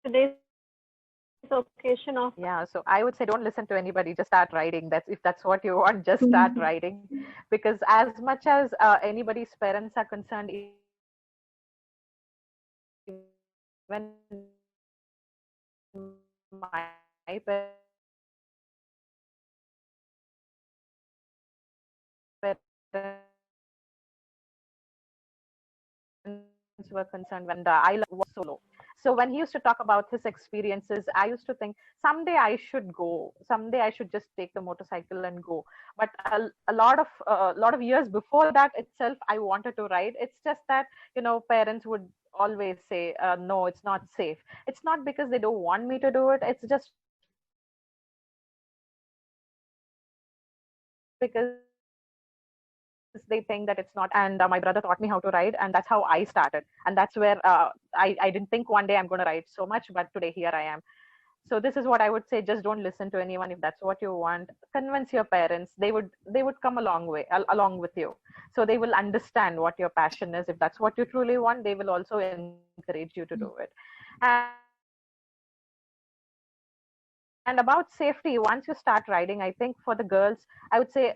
today's occasion of? Yeah, so I would say don't listen to anybody, just start riding. If that's what you want, just start riding. Because as much as anybody's parents are concerned, even my parents were concerned when the island was solo. So when he used to talk about his experiences, I used to think someday I should go. Someday I should just take the motorcycle and go. But a lot of years before that itself, I wanted to ride. It's just that, parents would always say, no, it's not safe. It's not because they don't want me to do it. It's just because they think that it's not. And my brother taught me how to ride, and that's how I started. And that's where I didn't think one day I'm going to ride so much, but today here I am. So this is what I would say: just don't listen to anyone. If that's what you want, convince your parents. They would come a long way along with you. So they will understand what your passion is. If that's what you truly want, they will also encourage you to do it. And about safety, once you start riding, I think for the girls, I would say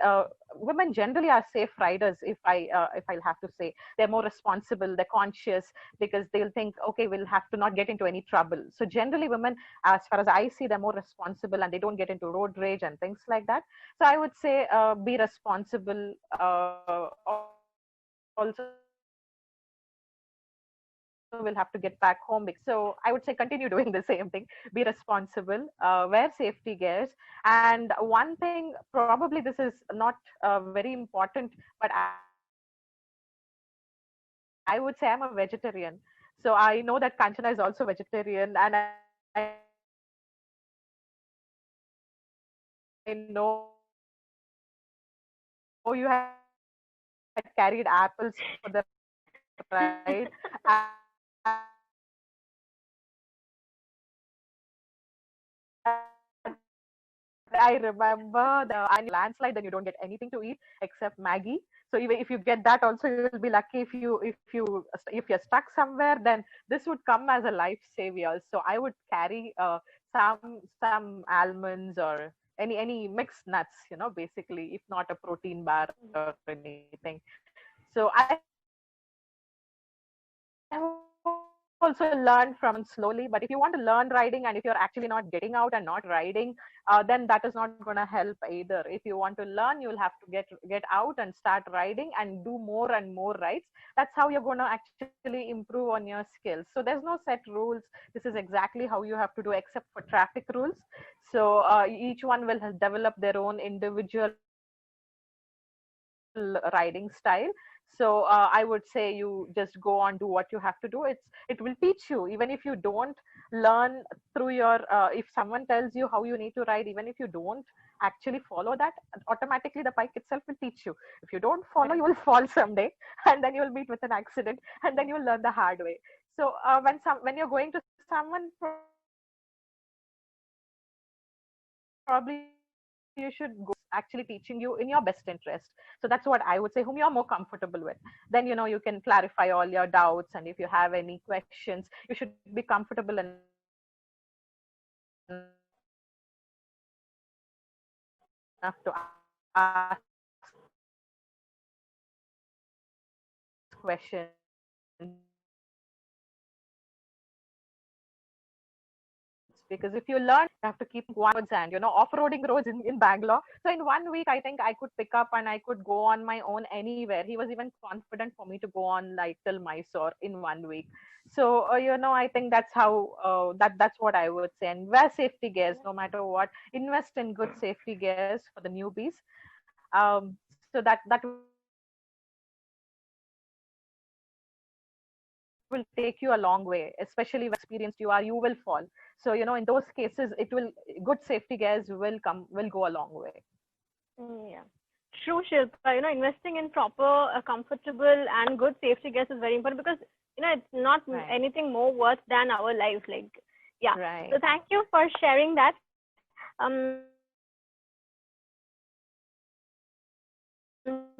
women generally are safe riders. If I'll have to say, they're more responsible, they're conscious, because they'll think, okay, we'll have to not get into any trouble. So generally, women, as far as I see, they're more responsible and they don't get into road rage and things like that. So I would say, be responsible. Also, will have to get back home. So I would say continue doing the same thing. Be responsible, wear safety gears. And one thing, probably this is not very important, but I would say I'm a vegetarian. So I know that Kanchana is also vegetarian, and I know you had carried apples for the ride. I remember the landslide, then you don't get anything to eat except Maggie. So even if you get that, also you'll be lucky. If you're stuck somewhere, then this would come as a life savior. So I would carry some almonds or any mixed nuts, basically, if not a protein bar or anything. So I also learn from slowly. But if you want to learn riding, and if you're actually not getting out and not riding, then that is not going to help either. If you want to learn, you'll have to get out and start riding and do more and more rides. That's how you're going to actually improve on your skills. So there's no set rules. This is exactly how you have to do, except for traffic rules. So each one will develop their own individual riding style. So I would say you just go on, do what you have to do. It will teach you, even if you don't learn through your, if someone tells you how you need to ride, even if you don't actually follow that, automatically the bike itself will teach you. If you don't follow, you will fall someday, and then you will meet with an accident, and then you'll learn the hard way. So when you're going to someone, probably you should go actually teaching you in your best interest. So that's what I would say, whom you're more comfortable with. Then you can clarify all your doubts, and if you have any questions, you should be comfortable enough to ask questions. Because if you learn, you have to keep onwards, and off-roading roads in Bangalore. So in 1 week, I think I could pick up and I could go on my own anywhere. He was even confident for me to go on like till Mysore in 1 week. So I think that's how that's what I would say. And wear safety gears no matter what. Invest in good safety gears for the newbies. So that will take you a long way, especially when experienced you are, you will fall. So in those cases, good safety gears will go a long way. Yeah, true, Shilpa. Investing in proper, comfortable and good safety gears is very important, because it's not anything more worth than our lives. Right. So thank you for sharing that.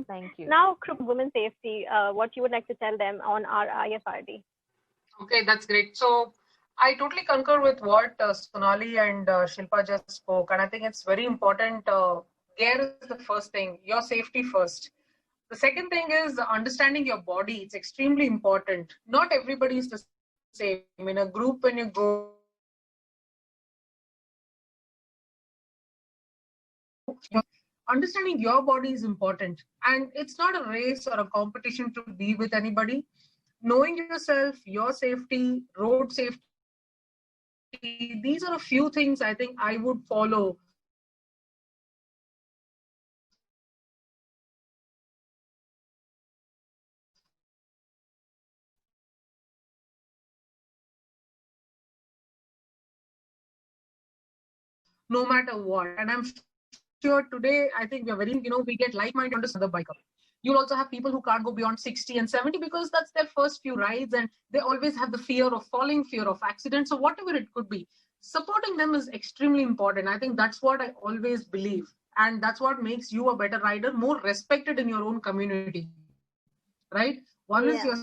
Thank you. Now, women safety, what you would like to tell them on our IFRD? Okay, that's great. So I totally concur with what Sonali and Shilpa just spoke. And I think it's very important. Gear is the first thing, your safety first. The second thing is understanding your body. It's extremely important. Not everybody is the same. In a group, when you go, understanding your body is important. And it's not a race or a competition to be with anybody. Knowing yourself, your safety, road safety, These are a few things I think I would follow. No matter what. And I'm sure today, I think we're very, we get like-minded on the biker. You'll also have people who can't go beyond 60 and 70 because that's their first few rides and they always have the fear of falling, fear of accidents, or whatever it could be. Supporting them is extremely important. I think that's what I always believe. And that's what makes you a better rider, more respected in your own community, right? One is your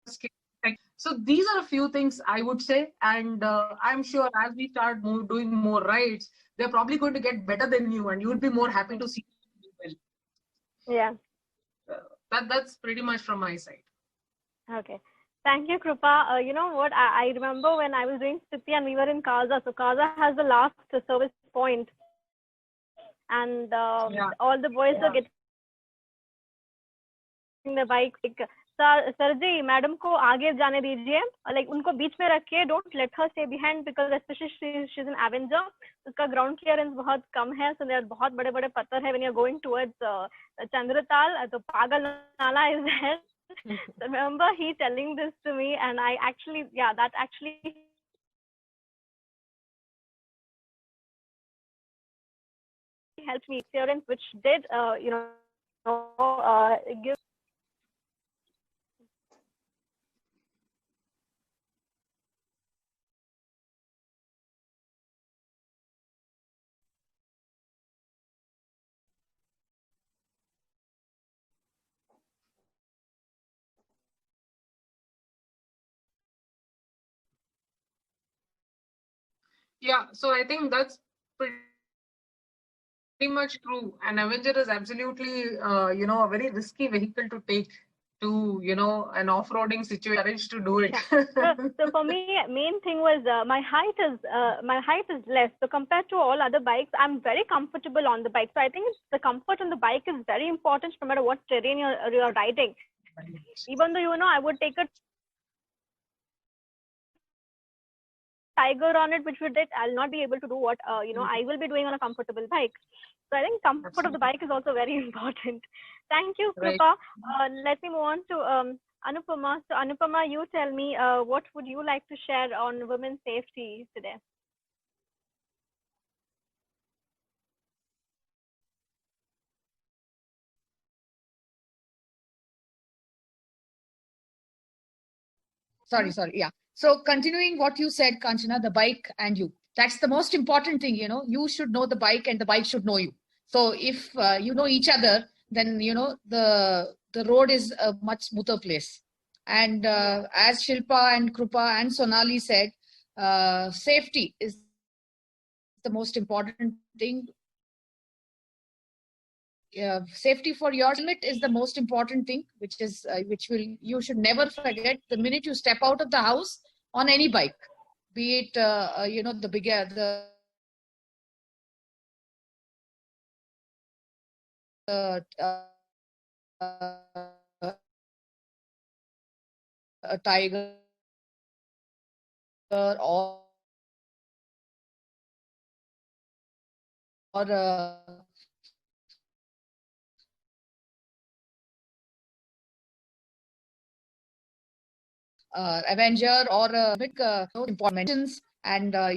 skill. So these are a few things I would say. And I'm sure as we start doing more rides, they're probably going to get better than you and you'll be more happy to see them. Yeah. That's pretty much from my side. Okay. Thank you, Krupa. You know what? I remember when I was doing Sthiti and we were in Kaza. So Kaza has the last service point. And all the boys are getting the bike. Sir ji, madam ko aage जाने दीजिए. Like उनको बीच में रखिए. Don't let her stay behind because especially she's an Avenger. उसका ground clearance बहुत कम है. So there are बहुत बड़े-बड़े पत्थर है when you're going towards Chandratal. So Pagal Nala is there. So remember he telling this to me, and I actually, that actually helped me clearance, which did, give. Yeah, so I think that's pretty much true. An Avenger is absolutely, a very risky vehicle to take to, an off-roading situation to do it. So for me, main thing was my height is less. So compared to all other bikes, I'm very comfortable on the bike. So I think the comfort on the bike is very important no matter what terrain you're riding. Even though, I would take a Tiger on it, which we did, I'll not be able to do what, I will be doing on a comfortable bike. So I think comfort of the bike is also very important. Thank you, Krupa. Let me move on to Anupama. So Anupama, you tell me, what would you like to share on women's safety today? Sorry. Yeah. So continuing what you said, Kanchana, the bike and you. That's the most important thing, You should know the bike and the bike should know you. So if you know each other, then, the road is a much smoother place. And as Shilpa and Krupa and Sonali said, safety is the most important thing. Safety for your helmet is the most important thing, which you should never forget the minute you step out of the house on any bike, be it the bigger a Tiger or Avenger or big important and where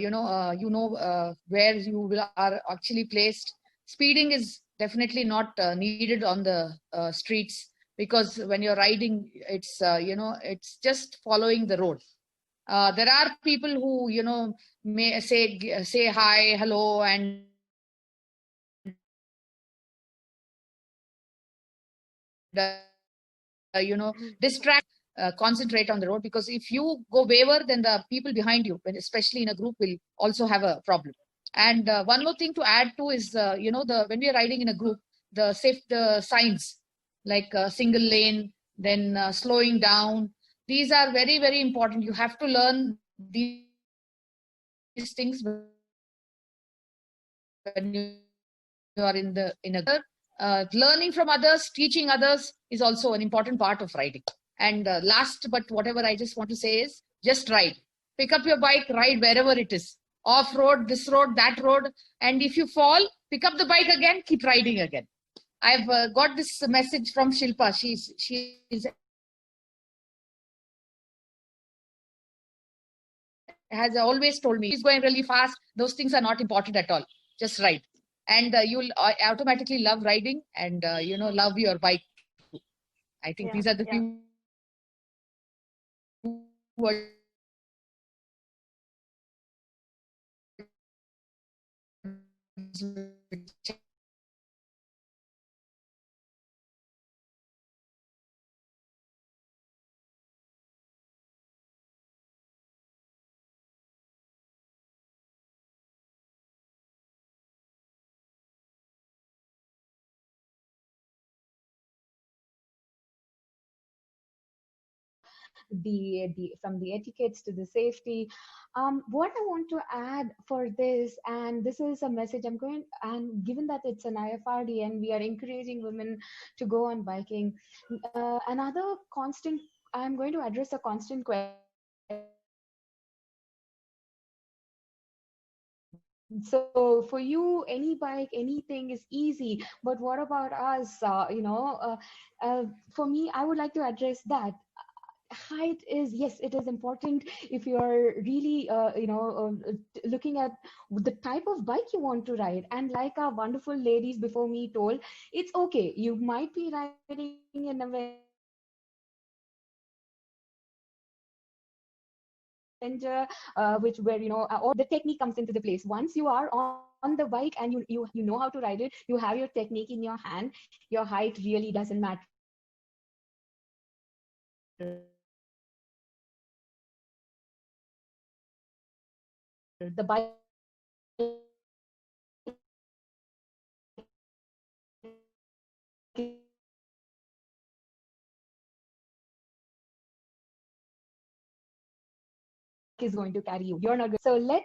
you are actually placed. Speeding is definitely not needed on the streets, because when you're riding, it's it's just following the road. There are people who may say hi, hello, and distract. Concentrate on the road, because if you go waver, then the people behind you, especially in a group, will also have a problem. And one more thing to add to is when we are riding in a group, the signs like single lane, then slowing down, these are very, very important. You have to learn these things when you are in a learning from others. Teaching others is also an important part of riding. And last, but whatever I just want to say is, Just ride. Pick up your bike, ride wherever it is. Off road, this road, that road. And if you fall, pick up the bike again, keep riding again. I've got this message from Shilpa. She's has always told me, she's going really fast. Those things are not important at all. Just ride. And you'll automatically love riding and, love your bike. I think these are the few words which the from the etiquettes to the safety. What I want to add for this, and this is a message I'm going, and given that it's an IFRD and we are encouraging women to go on biking, another constant, I'm going to address a constant question. So for you, any bike, anything is easy, but what about us? For me, I would like to address that. Height is, yes, it is important if you're really looking at the type of bike you want to ride. And like our wonderful ladies before me told, it's okay, you might be riding in a which where all the technique comes into the place. Once you are on the bike and you know how to ride it, you have your technique in your hand, your height really doesn't matter. The bike is going to carry you. You're not going. So let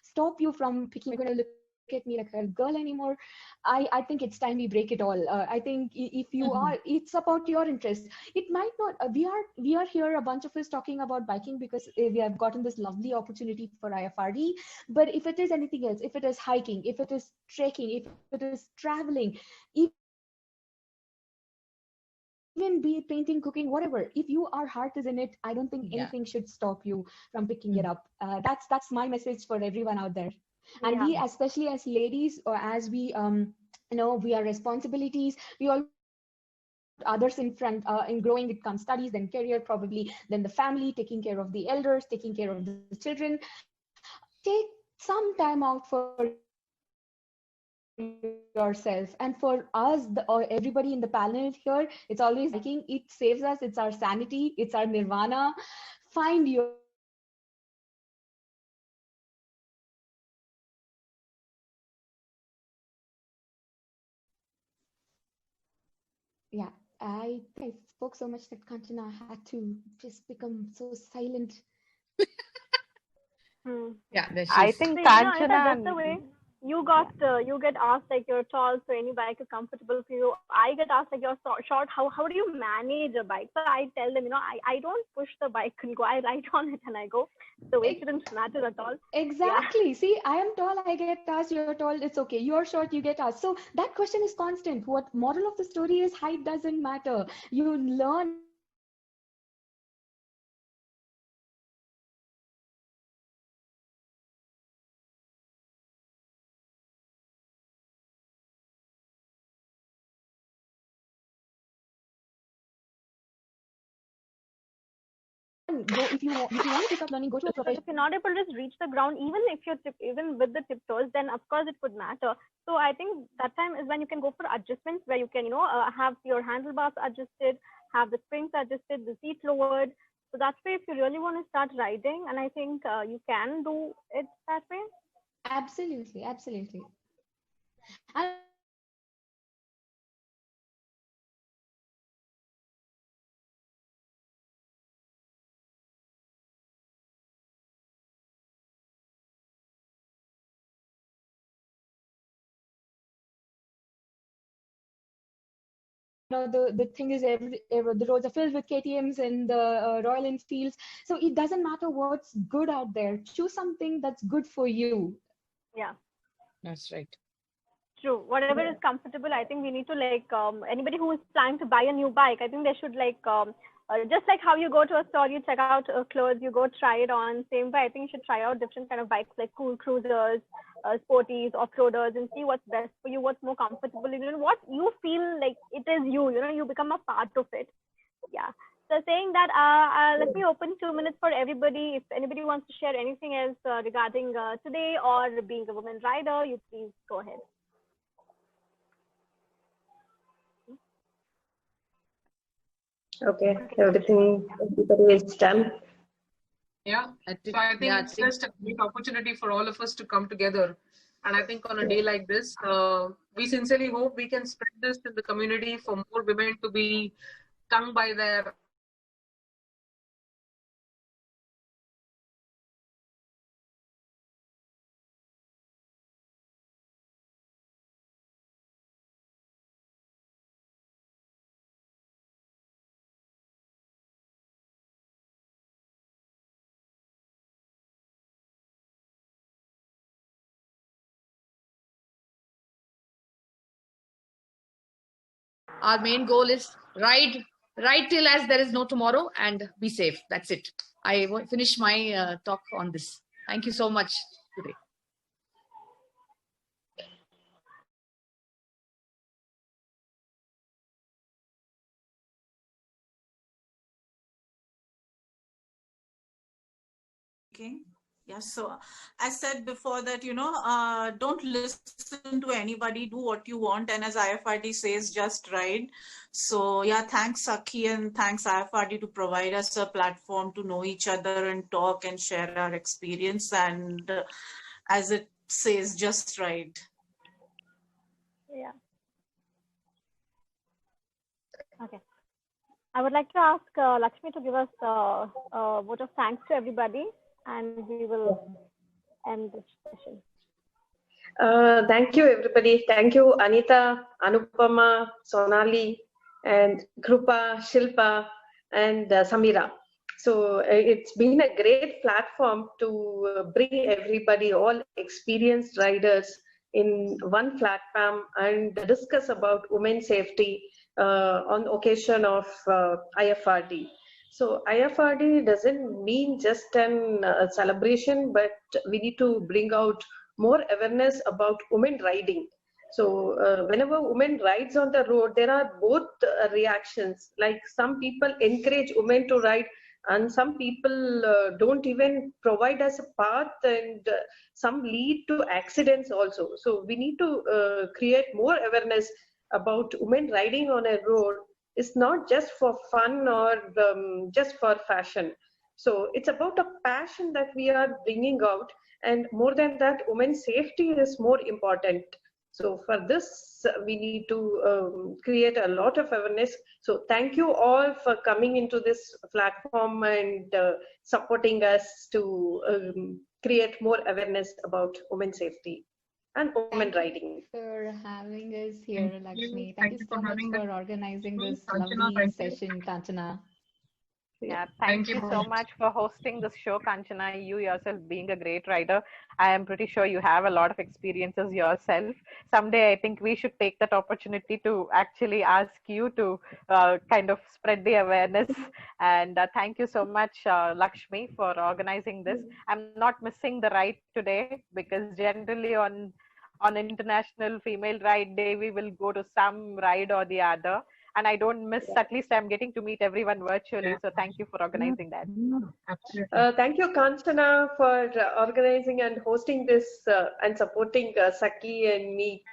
stop you from picking. You're going to look at me like a girl anymore. I think it's time we break it all. I think if you are, it's about your interest. It might not. We are here, a bunch of us talking about biking because we have gotten this lovely opportunity for IFRD. But if it is anything else, if it is hiking, if it is trekking, if it is traveling, even be it painting, cooking, whatever, if your heart is in it, I don't think anything should stop you from picking it up. That's my message for everyone out there. And we, especially as ladies, or as we we are responsibilities, we all others in front. In growing, it comes studies, then career, probably then the family, taking care of the elders, taking care of the children. Take some time out for yourself. And for us, everybody in the panel here, it's always biking. It saves us. It's our sanity. It's our nirvana. Find your I spoke so much that Kanchana had to just become so silent. I think Kanchana. That's the way you get asked like you're tall, so any bike is comfortable for you. I get asked like you're short. How do you manage a bike? So I tell them, I don't push the bike and go. I ride on it and I go. The weight shouldn't matter at all. Exactly. Yeah. See, I am tall, I get asked. You're tall, it's okay. You're short, you get asked. So that question is constant. What moral of the story is, height doesn't matter. You learn. Go if you want to pick up learning, go to a professional. If you're not able to just reach the ground, even with the tiptoes, then of course it would matter. So I think that time is when you can go for adjustments, where you can have your handlebars adjusted, have the springs adjusted, the seat lowered. So that way, if you really want to start riding, and I think you can do it that way. Absolutely. And the thing is the roads are filled with KTMs and the Royal Enfields. So it doesn't matter what's good out there. Choose something that's good for you. Yeah. That's right. True. Whatever is comfortable, I think we need to anybody who is planning to buy a new bike, I think they should just like how you go to a store, you check out clothes, you go try it on. Same way, I think you should try out different kind of bikes like cool cruisers, sporties, off-roaders, and see what's best for you, what's more comfortable, what you feel like it is you. You become a part of it. Yeah. So saying that, let me open 2 minutes for everybody. If anybody wants to share anything else regarding today or being a woman rider, you please go ahead. Okay, everybody is done. Yeah, so I think it's just a great opportunity for all of us to come together. And I think on a day like this, we sincerely hope we can spread this in the community for more women to be stung by their Our main goal is ride till as there is no tomorrow and be safe. That's it. I finish my talk on this. Thank you so much today. Okay. Yeah, so I said before that, don't listen to anybody, do what you want. And as IFRD says, just ride. So yeah, thanks Sakhi and thanks IFRD to provide us a platform to know each other and talk and share our experience. And as it says, just ride. Yeah. Okay. I would like to ask Lakshmi to give us a vote of thanks to everybody, and we will end this session. Thank you, everybody. Thank you, Anita, Anupama, Sonali, and Krupa, Shilpa, and Samira. So it's been a great platform to bring everybody, all experienced riders, in one platform and discuss about women's safety on occasion of IFRD. So IFRD doesn't mean just an celebration, but we need to bring out more awareness about women riding. So whenever women rides on the road, there are both reactions. Like some people encourage women to ride, and some people don't even provide us a path, and some lead to accidents also. So we need to create more awareness about women riding on a road. It's not just for fun or just for fashion. So it's about a passion that we are bringing out, and more than that, women's safety is more important. So for this, we need to create a lot of awareness. So thank you all for coming into this platform and supporting us to create more awareness about women's safety and women riding. For having us here, Lakshmi. Thank you so much having for organizing this Kanchana, lovely thank you. session, Kanchana. Yeah, thank you so much for hosting this show, Kanchana. You yourself being a great rider, I am pretty sure you have a lot of experiences yourself. Someday, I think we should take that opportunity to actually ask you to kind of spread the awareness. And thank you so much, Lakshmi, for organizing this. I'm not missing the ride today because generally on International Female Ride Day, we will go to some ride or the other. And I don't miss, at least I'm getting to meet everyone virtually. So thank you for organizing that. Thank you, Kanchana, for organizing and hosting this and supporting Sakhi and me.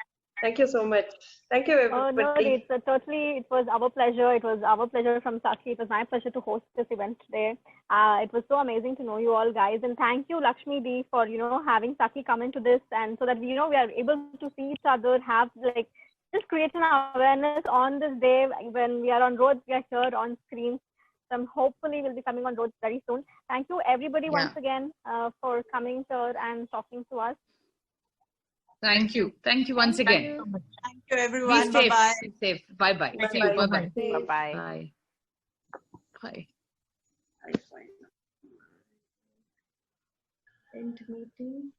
Thank you so much. Thank you, everybody. No, it was our pleasure. It was our pleasure from Sakhi. It was my pleasure to host this event today. It was so amazing to know you all, guys. And thank you, Lakshmi D, for, having Sakhi come into this, and so that, we are able to see each other, have just create an awareness on this day when we are on roads, we are here on screens. So hopefully we'll be coming on roads very soon. Thank you everybody once again for coming here and talking to us. Thank you. Thank you once again. Thank you, everyone. Be safe. Bye-bye. Be safe. Bye-bye. See you. Bye-bye. Bye-bye. Bye. Bye. End meeting.